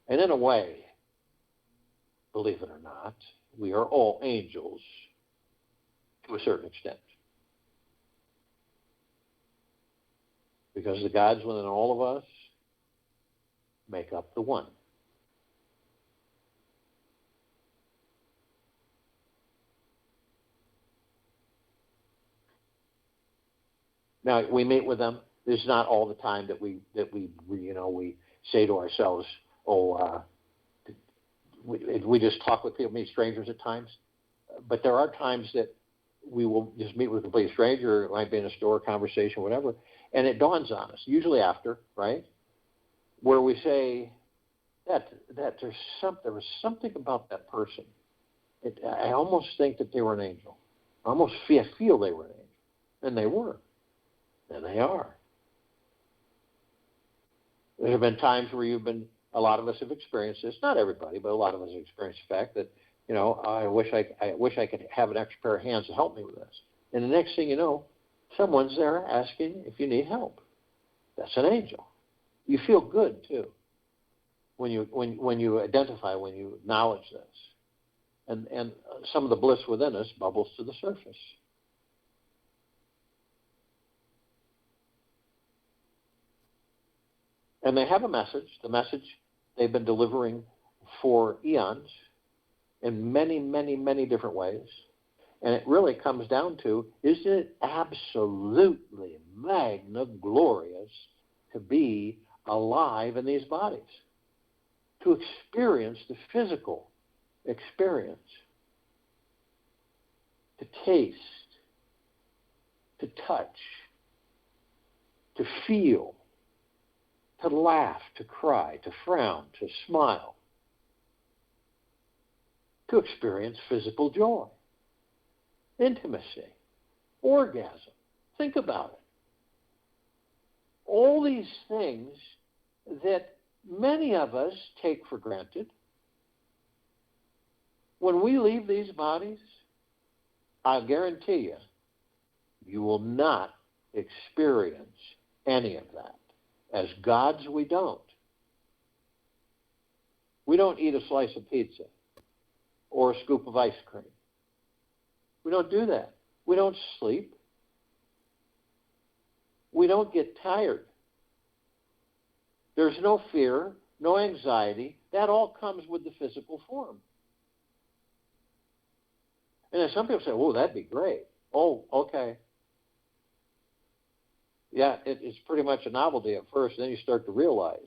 And in a way, believe it or not, we are all angels to a certain extent. Because the gods within all of us make up the one. Now, we meet with them. It's not all the time that we say to ourselves, we just talk with people, meet strangers at times. But there are times that we will just meet with a complete stranger. It might be in a store, conversation, whatever. And it dawns on us, usually after, right, where we say that there was something about that person. I almost think that they were an angel. I almost feel they were an angel. And they were. And they are. There have been times where a lot of us have experienced this, not everybody, but a lot of us have experienced the fact that, I wish I could have an extra pair of hands to help me with this. And the next thing you know, someone's there asking if you need help. That's an angel. You feel good too when you identify, when you acknowledge this. And some of the bliss within us bubbles to the surface. And they have a message, the message they've been delivering for eons in many, many, many different ways. And it really comes down to, isn't it absolutely magna glorious to be alive in these bodies? To experience the physical experience. To taste. To touch. To feel. To laugh, to cry, to frown, to smile, to experience physical joy, intimacy, orgasm. Think about it. All these things that many of us take for granted, when we leave these bodies, I guarantee you, you will not experience any of that. As gods, we don't. We don't eat a slice of pizza or a scoop of ice cream. We don't do that. We don't sleep. We don't get tired. There's no fear, no anxiety. That all comes with the physical form. And then some people say, oh, that'd be great. Oh, okay. Yeah, it's pretty much a novelty at first. Then you start to realize,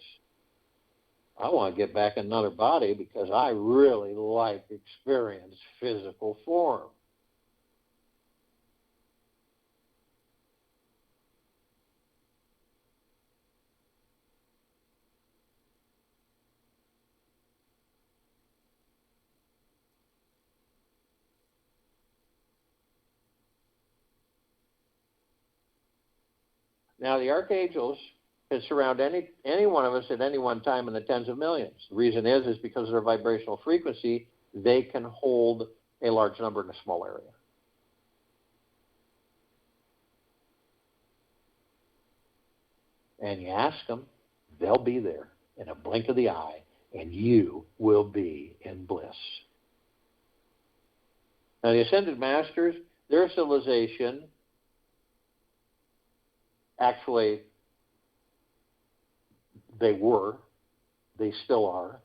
I want to get back in another body because I really like experience physical form. Now, the archangels can surround any one of us at any one time in the tens of millions. The reason is because of their vibrational frequency, they can hold a large number in a small area. And you ask them, they'll be there in a blink of the eye, and you will be in bliss. Now, the Ascended Masters, their civilization, actually, they still are,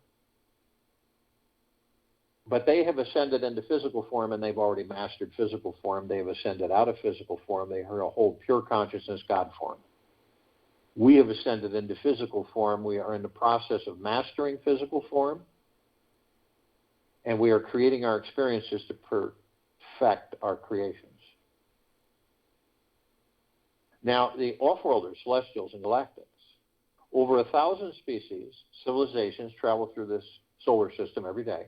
but they have ascended into physical form, and they've already mastered physical form. They've ascended out of physical form. They hold pure consciousness, God form. We have ascended into physical form. We are in the process of mastering physical form, and we are creating our experiences to perfect our creations. Now, the off-worlders, celestials, and galactics, over 1,000 species, civilizations travel through this solar system every day,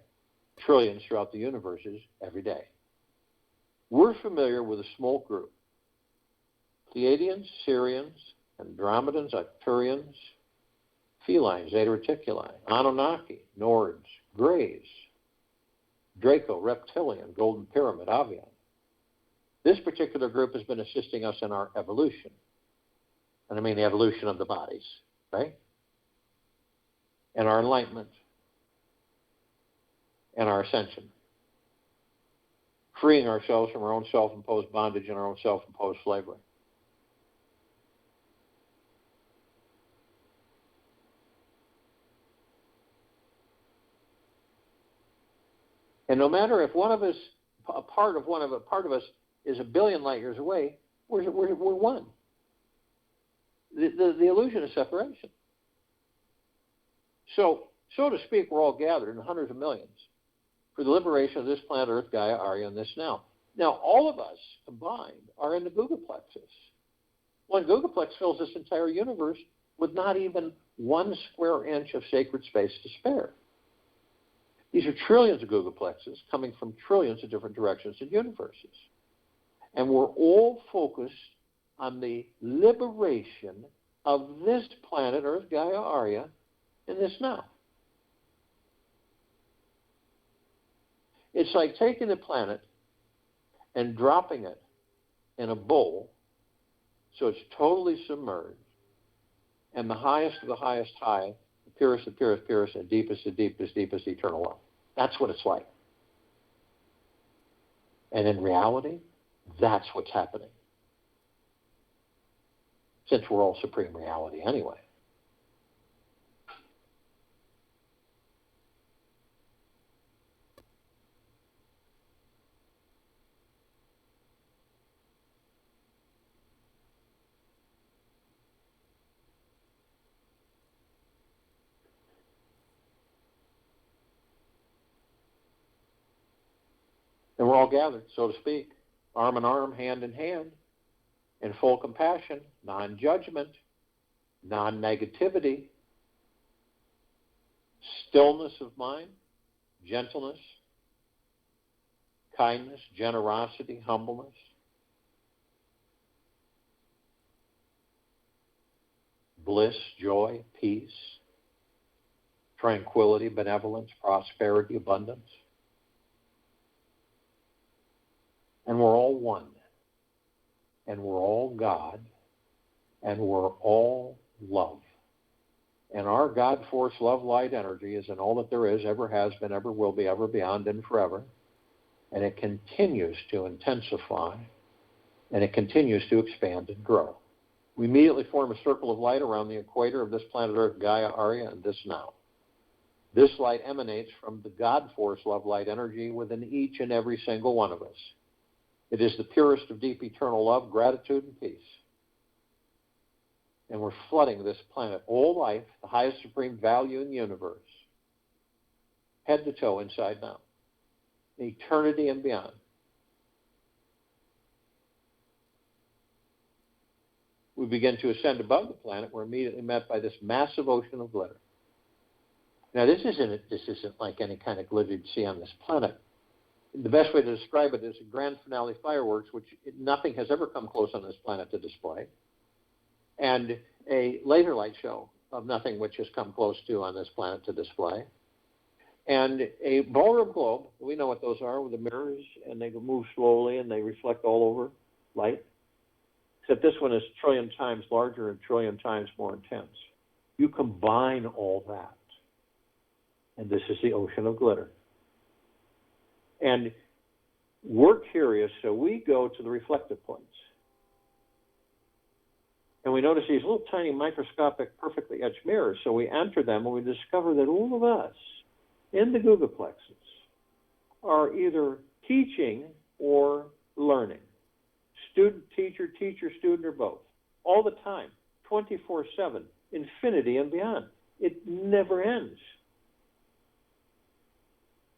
trillions throughout the universes every day. We're familiar with a small group, Pleiadians, Sirians, Andromedans, Arcturians, Felines, Zeta Reticuli, Anunnaki, Nords, Greys, Draco, Reptilian, Golden Pyramid, Avian. This particular group has been assisting us in our evolution. And I mean the evolution of the bodies, right? And our enlightenment. And our ascension. Freeing ourselves from our own self-imposed bondage and our own self-imposed slavery. And no matter if one of us, a part of us is a billion light years away, we're one. The illusion of separation. So so to speak, we're all gathered in hundreds of millions for the liberation of this planet Earth, Gaia, Arya, and this now. Now, all of us combined are in the Gugaplexes. One Gugaplex fills this entire universe with not even 1 square inch of sacred space to spare. These are trillions of Gugaplexes coming from trillions of different directions and universes. And we're all focused on the liberation of this planet, Earth, Gaia, Arya, in this now. It's like taking the planet and dropping it in a bowl so it's totally submerged, and the highest of the highest high, the purest, and deepest, eternal love. That's what it's like. And in reality, that's what's happening. Since we're all supreme reality anyway. And we're all gathered, so to speak, arm in arm, hand in hand, in full compassion, non-judgment, non-negativity, stillness of mind, gentleness, kindness, generosity, humbleness, bliss, joy, peace, tranquility, benevolence, prosperity, abundance. And we're all one. And we're all God. And we're all love. And our God force, love, light, energy is in all that there is, ever has been, ever will be, ever beyond, and forever. And it continues to intensify. And it continues to expand and grow. We immediately form a circle of light around the equator of this planet Earth, Gaia, Arya, and this now. This light emanates from the God force, love, light, energy within each and every single one of us. It is the purest of deep eternal love, gratitude, and peace. And we're flooding this planet, all life, the highest supreme value in the universe, head to toe, inside and out, eternity and beyond. We begin to ascend above the planet. We're immediately met by this massive ocean of glitter. Now, this isn't like any kind of glitter you'd see on this planet. The best way to describe it is a grand finale fireworks, which nothing has ever come close on this planet to display, and a laser light show of nothing which has come close to on this planet to display, and a ballroom globe. We know what those are, with the mirrors, and they move slowly, and they reflect all over light, except this one is a trillion times larger and a trillion times more intense. You combine all that, and this is the ocean of glitter. And we're curious, so we go to the reflective points. And we notice these little tiny microscopic, perfectly etched mirrors. So we enter them and we discover that all of us in the Gugaplexes are either teaching or learning. Student, teacher, student, or both. All the time, 24/7, infinity and beyond. It never ends.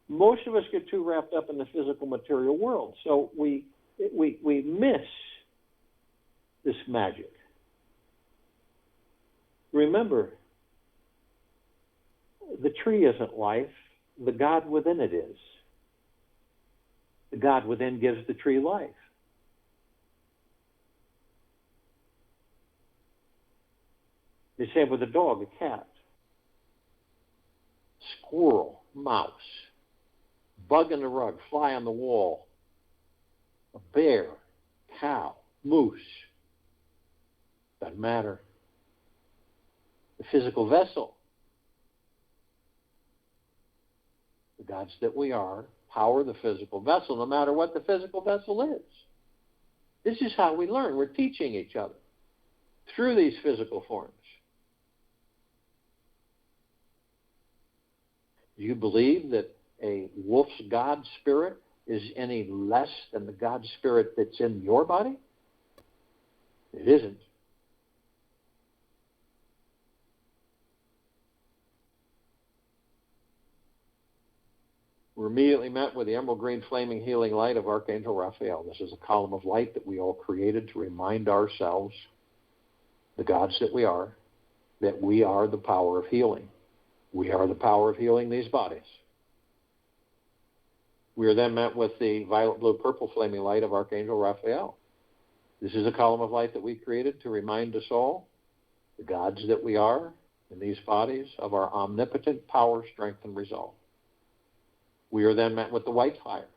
Most of us get too wrapped up in the physical material world, so we miss this magic. Remember, the tree isn't life. The God within it is. The God within gives the tree life. The same with a dog, a cat, squirrel, mouse, bug in the rug, fly on the wall, a bear, cow, moose. Doesn't matter. The physical vessel. The gods that we are power the physical vessel, no matter what the physical vessel is. This is how we learn. We're teaching each other through these physical forms. Do you believe that a wolf's God spirit is any less than the God spirit that's in your body? It isn't. immediately met with the emerald green flaming healing light of Archangel Raphael. This is a column of light that we all created to remind ourselves, the gods that we are the power of healing. We are the power of healing these bodies. We are then met with the violet, blue, purple flaming light of Archangel Raphael. This is a column of light that we created to remind us all, the gods that we are in these bodies, of our omnipotent power, strength, and resolve. We are then met with the white fire.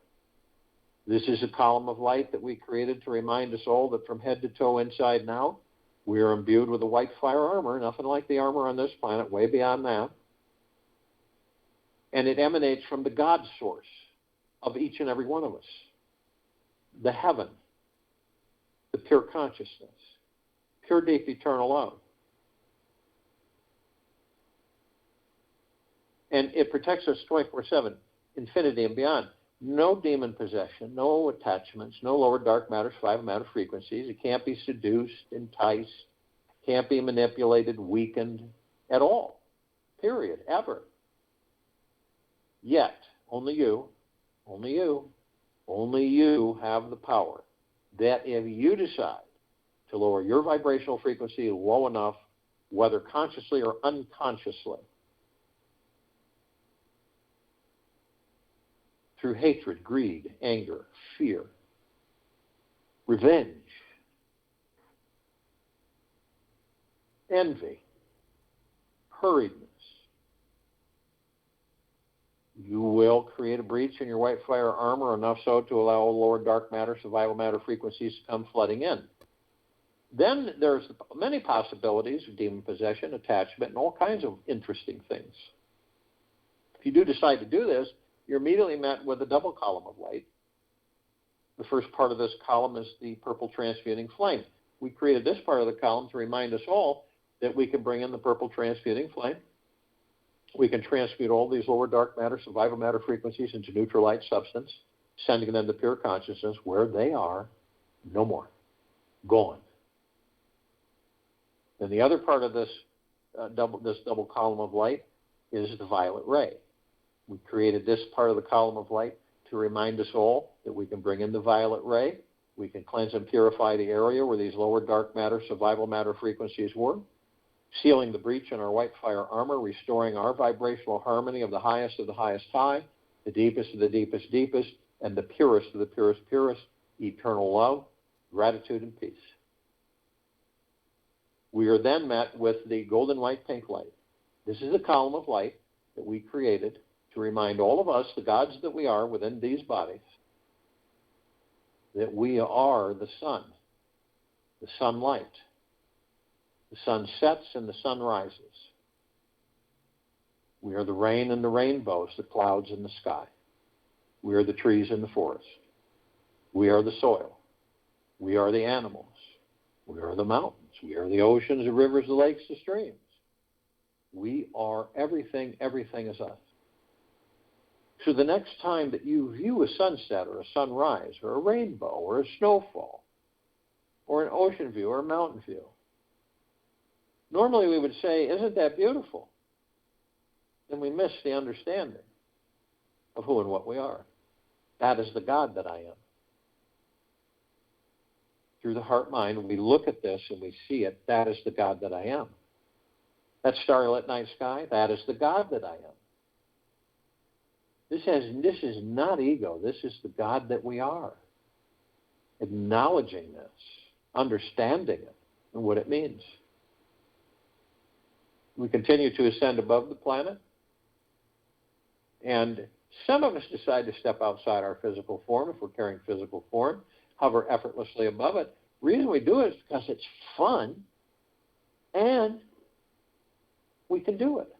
This is a column of light that we created to remind us all that from head to toe, inside and out, we are imbued with a white fire armor, nothing like the armor on this planet, way beyond that. And it emanates from the God source of each and every one of us, the heaven, the pure consciousness, pure, deep, eternal love. And it protects us 24/7, infinity and beyond. No demon possession, no attachments, no lower dark matter, survival matter frequencies. It can't be seduced, enticed, can't be manipulated, weakened at all, period, ever. Yet, only you have the power that if you decide to lower your vibrational frequency low enough, whether consciously or unconsciously, through hatred, greed, anger, fear, revenge, envy, hurriedness, you will create a breach in your white fire armor, enough so to allow lower dark matter, survival matter frequencies to come flooding in. Then there's many possibilities of demon possession, attachment, and all kinds of interesting things. If you do decide to do this, you're immediately met with a double column of light. The first part of this column is the purple transmuting flame. We created this part of the column to remind us all that we can bring in the purple transmuting flame. We can transmute all these lower dark matter, survival matter frequencies into neutral light substance, sending them to pure consciousness where they are no more, gone. Then the other part of this double column of light is the violet ray. We created this part of the column of light to remind us all that we can bring in the violet ray. We can cleanse and purify the area where these lower dark matter, survival matter frequencies were, sealing the breach in our white fire armor, restoring our vibrational harmony of the highest high, the deepest of the deepest deepest, and the purest of the purest purest, eternal love, gratitude, and peace. We are then met with the golden white pink light. This is a column of light that we created to remind all of us, the gods that we are within these bodies, that we are the sun, the sunlight. The sun sets and the sun rises. We are the rain and the rainbows, the clouds in the sky. We are the trees in the forest. We are the soil. We are the animals. We are the mountains. We are the oceans, the rivers, the lakes, the streams. We are everything. Everything is us. So the next time that you view a sunset or a sunrise or a rainbow or a snowfall or an ocean view or a mountain view, normally we would say, isn't that beautiful? Then we miss the understanding of who and what we are. That is the God that I am. Through the heart mind, we look at this and we see it. That is the God that I am. That starlit night sky, that is the God that I am. This is not ego. This is the God that we are. Acknowledging this, understanding it, and what it means. We continue to ascend above the planet, and some of us decide to step outside our physical form, if we're carrying physical form, hover effortlessly above it. The reason we do it is because it's fun, and we can do it.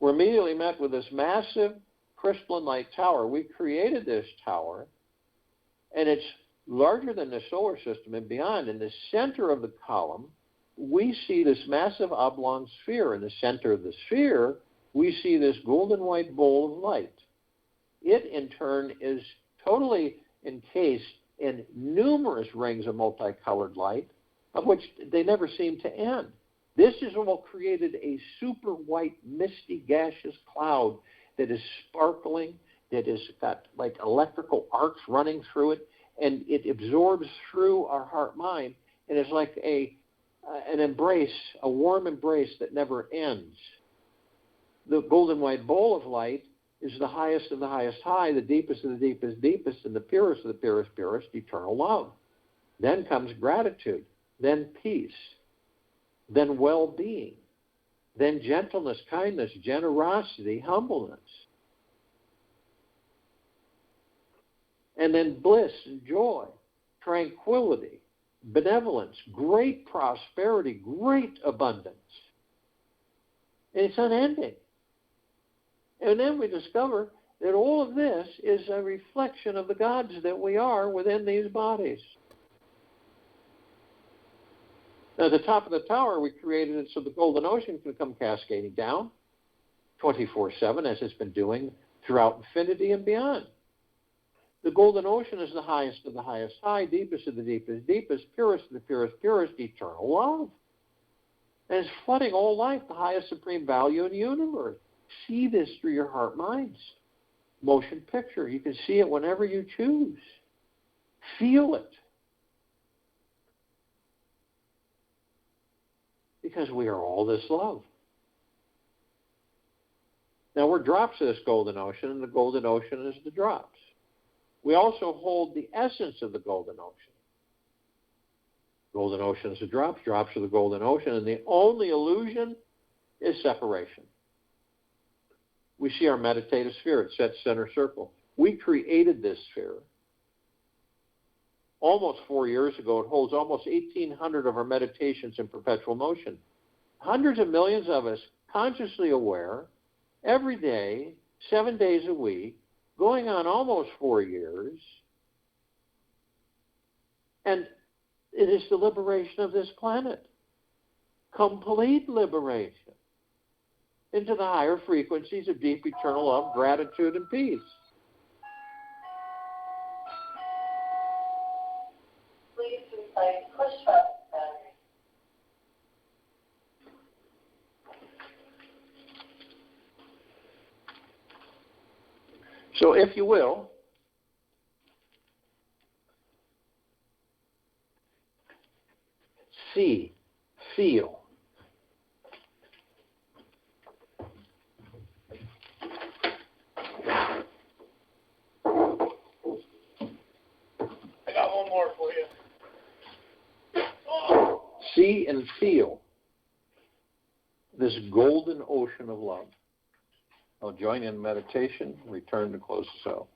We're immediately met with this massive crystalline light tower. We created this tower, and it's larger than the solar system and beyond. In the center of the column, we see this massive oblong sphere. In the center of the sphere, we see this golden white bowl of light. It, in turn, is totally encased in numerous rings of multicolored light, of which they never seem to end. This is what created a super white, misty, gaseous cloud that is sparkling, that has got like electrical arcs running through it, and it absorbs through our heart-mind, and it's like an embrace, a warm embrace that never ends. The golden white bowl of light is the highest of the highest high, the deepest of the deepest deepest, and the purest of the purest purest, eternal love. Then comes gratitude, then peace, then well-being, then gentleness, kindness, generosity, humbleness. And then bliss and joy, tranquility, benevolence, great prosperity, great abundance. And it's unending. And then we discover that all of this is a reflection of the gods that we are within these bodies. Now, at the top of the tower, we created it so the golden ocean can come cascading down 24/7, as it's been doing throughout infinity and beyond. The golden ocean is the highest of the highest high, deepest of the deepest deepest, purest of the purest purest, eternal love. And it's flooding all life, the highest supreme value in the universe. See this through your heart minds. Motion picture. You can see it whenever you choose. Feel it. Because we are all this love. Now we're drops of this golden ocean, and the golden ocean is the drops. We also hold the essence of the golden ocean. Golden ocean is the drops, drops are the golden ocean, and the only illusion is separation. We see our meditative sphere, it sets center circle. We created this sphere almost 4 years ago. It holds almost 1,800 of our meditations in perpetual motion. Hundreds of millions of us, consciously aware, every day, 7 days a week, going on almost 4 years. And it is the liberation of this planet. Complete liberation into the higher frequencies of deep eternal love, gratitude, and peace. Please replace push button battery. So if you will, see, feel. I got one more for you. See and feel this golden ocean of love. I'll join in meditation, return to close the cell.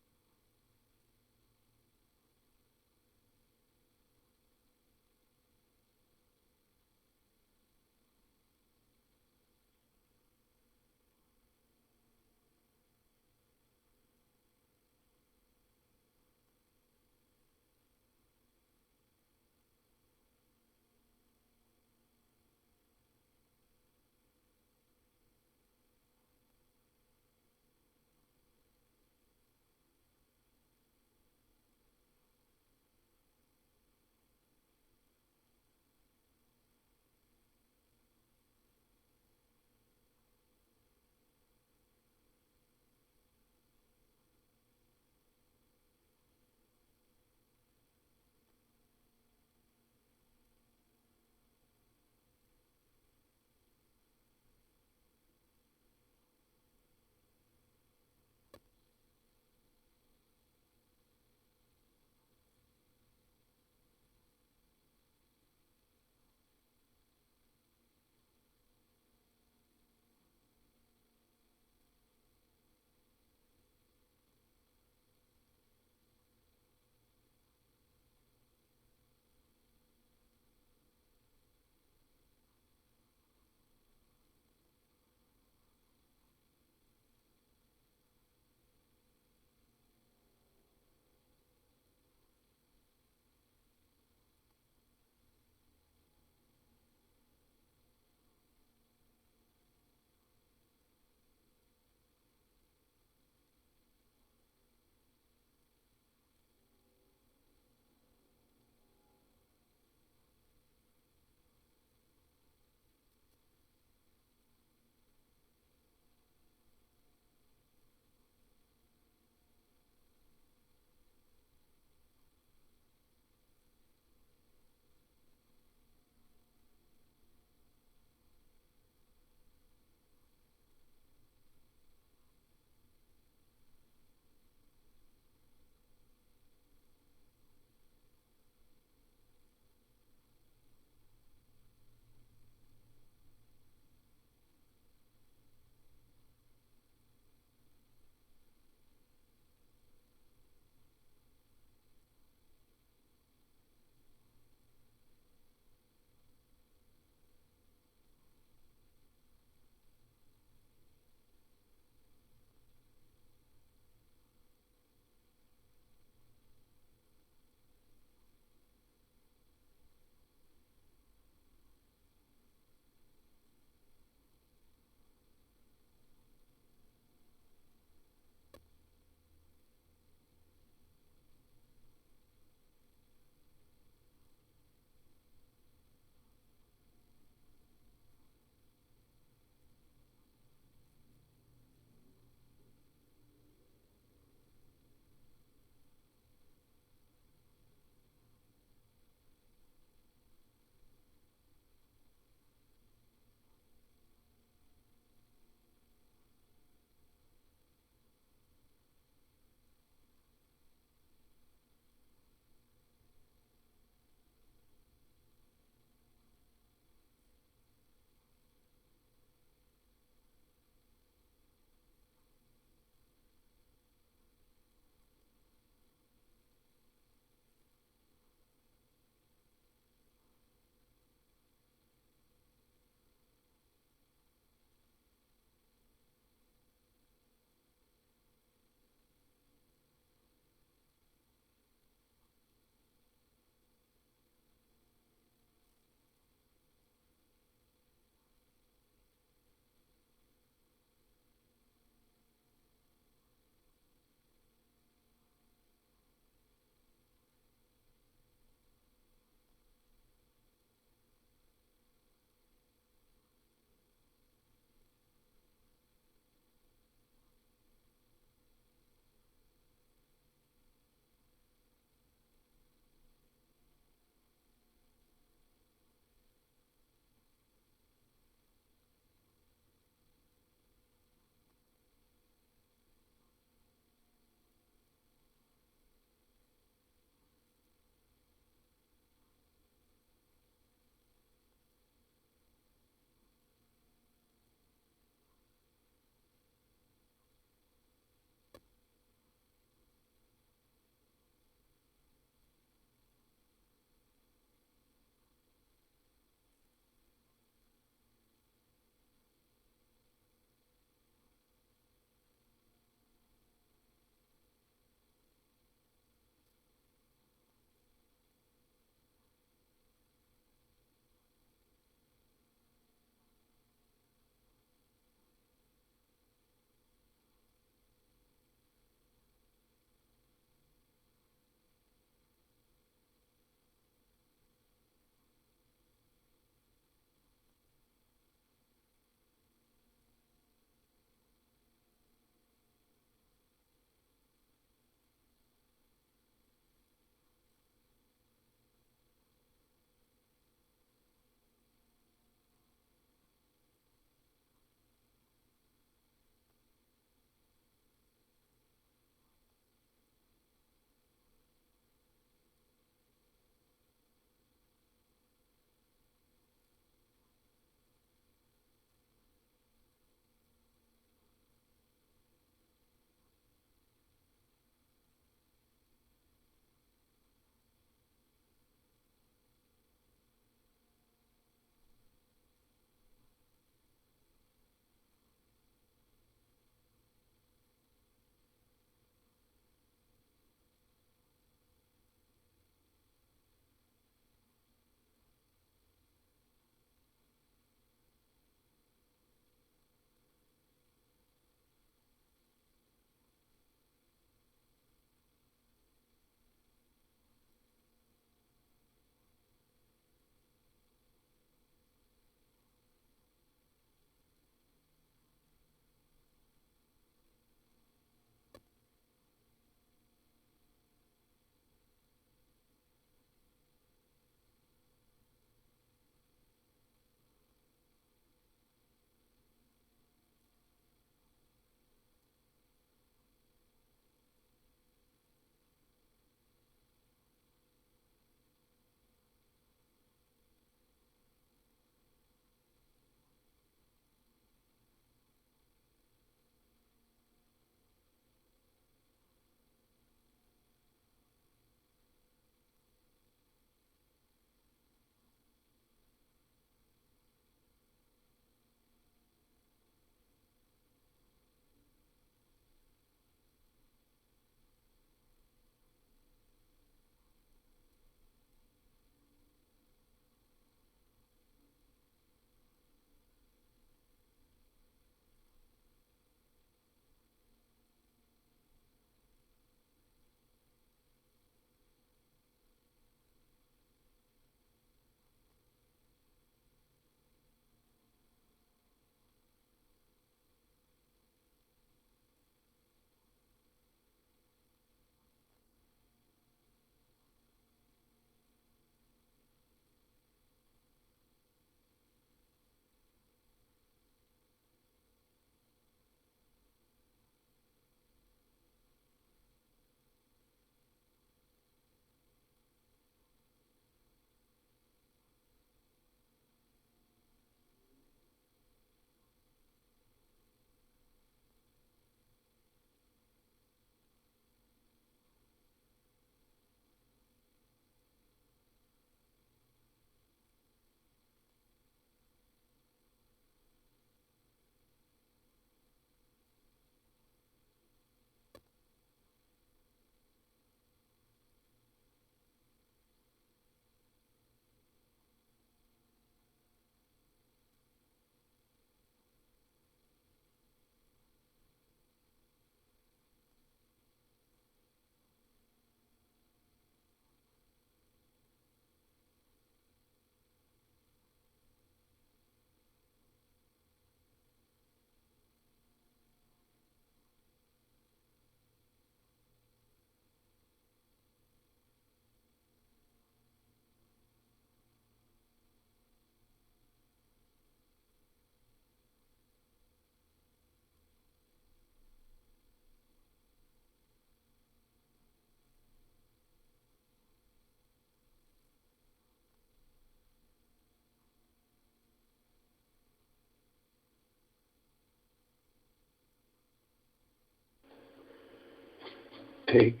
Take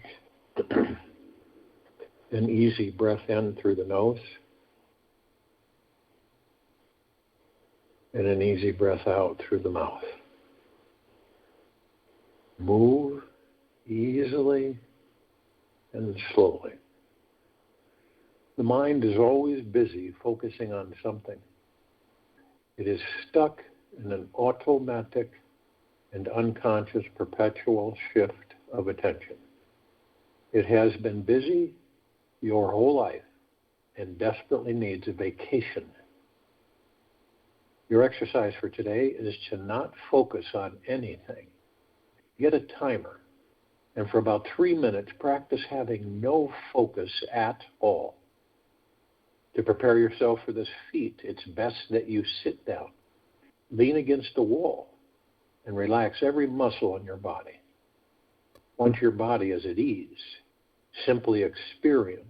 an easy breath in through the nose and an easy breath out through the mouth. Move easily and slowly. The mind is always busy focusing on something. It is stuck in an automatic and unconscious perpetual shift of attention. It has been busy your whole life and desperately needs a vacation. Your exercise for today is to not focus on anything. Get a timer, and for about 3 minutes, practice having no focus at all. To prepare yourself for this feat, it's best that you sit down, lean against the wall, and relax every muscle in your body. Once your body is at ease, simply experience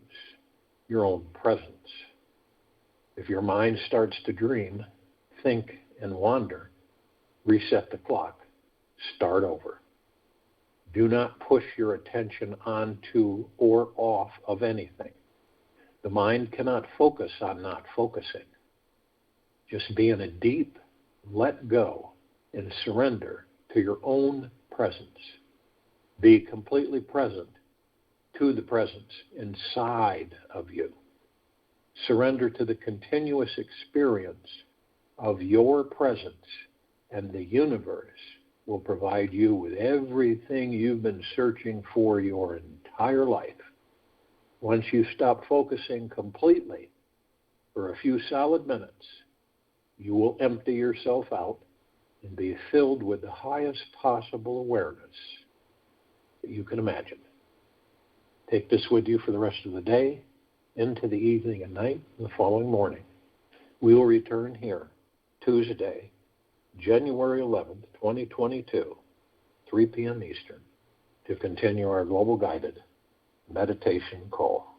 your own presence. If your mind starts to dream, think, and wander, reset the clock. Start over. Do not push your attention onto or off of anything. The mind cannot focus on not focusing. Just be in a deep let go and surrender to your own presence. Be completely present to the presence inside of you. Surrender to the continuous experience of your presence, and the universe will provide you with everything you've been searching for your entire life. Once you stop focusing completely for a few solid minutes, you will empty yourself out and be filled with the highest possible awareness that you can imagine. Take this with you for the rest of the day, into the evening and night, and the following morning. We will return here Tuesday, January 11th, 2022, 3 p.m. Eastern, to continue our global guided meditation call.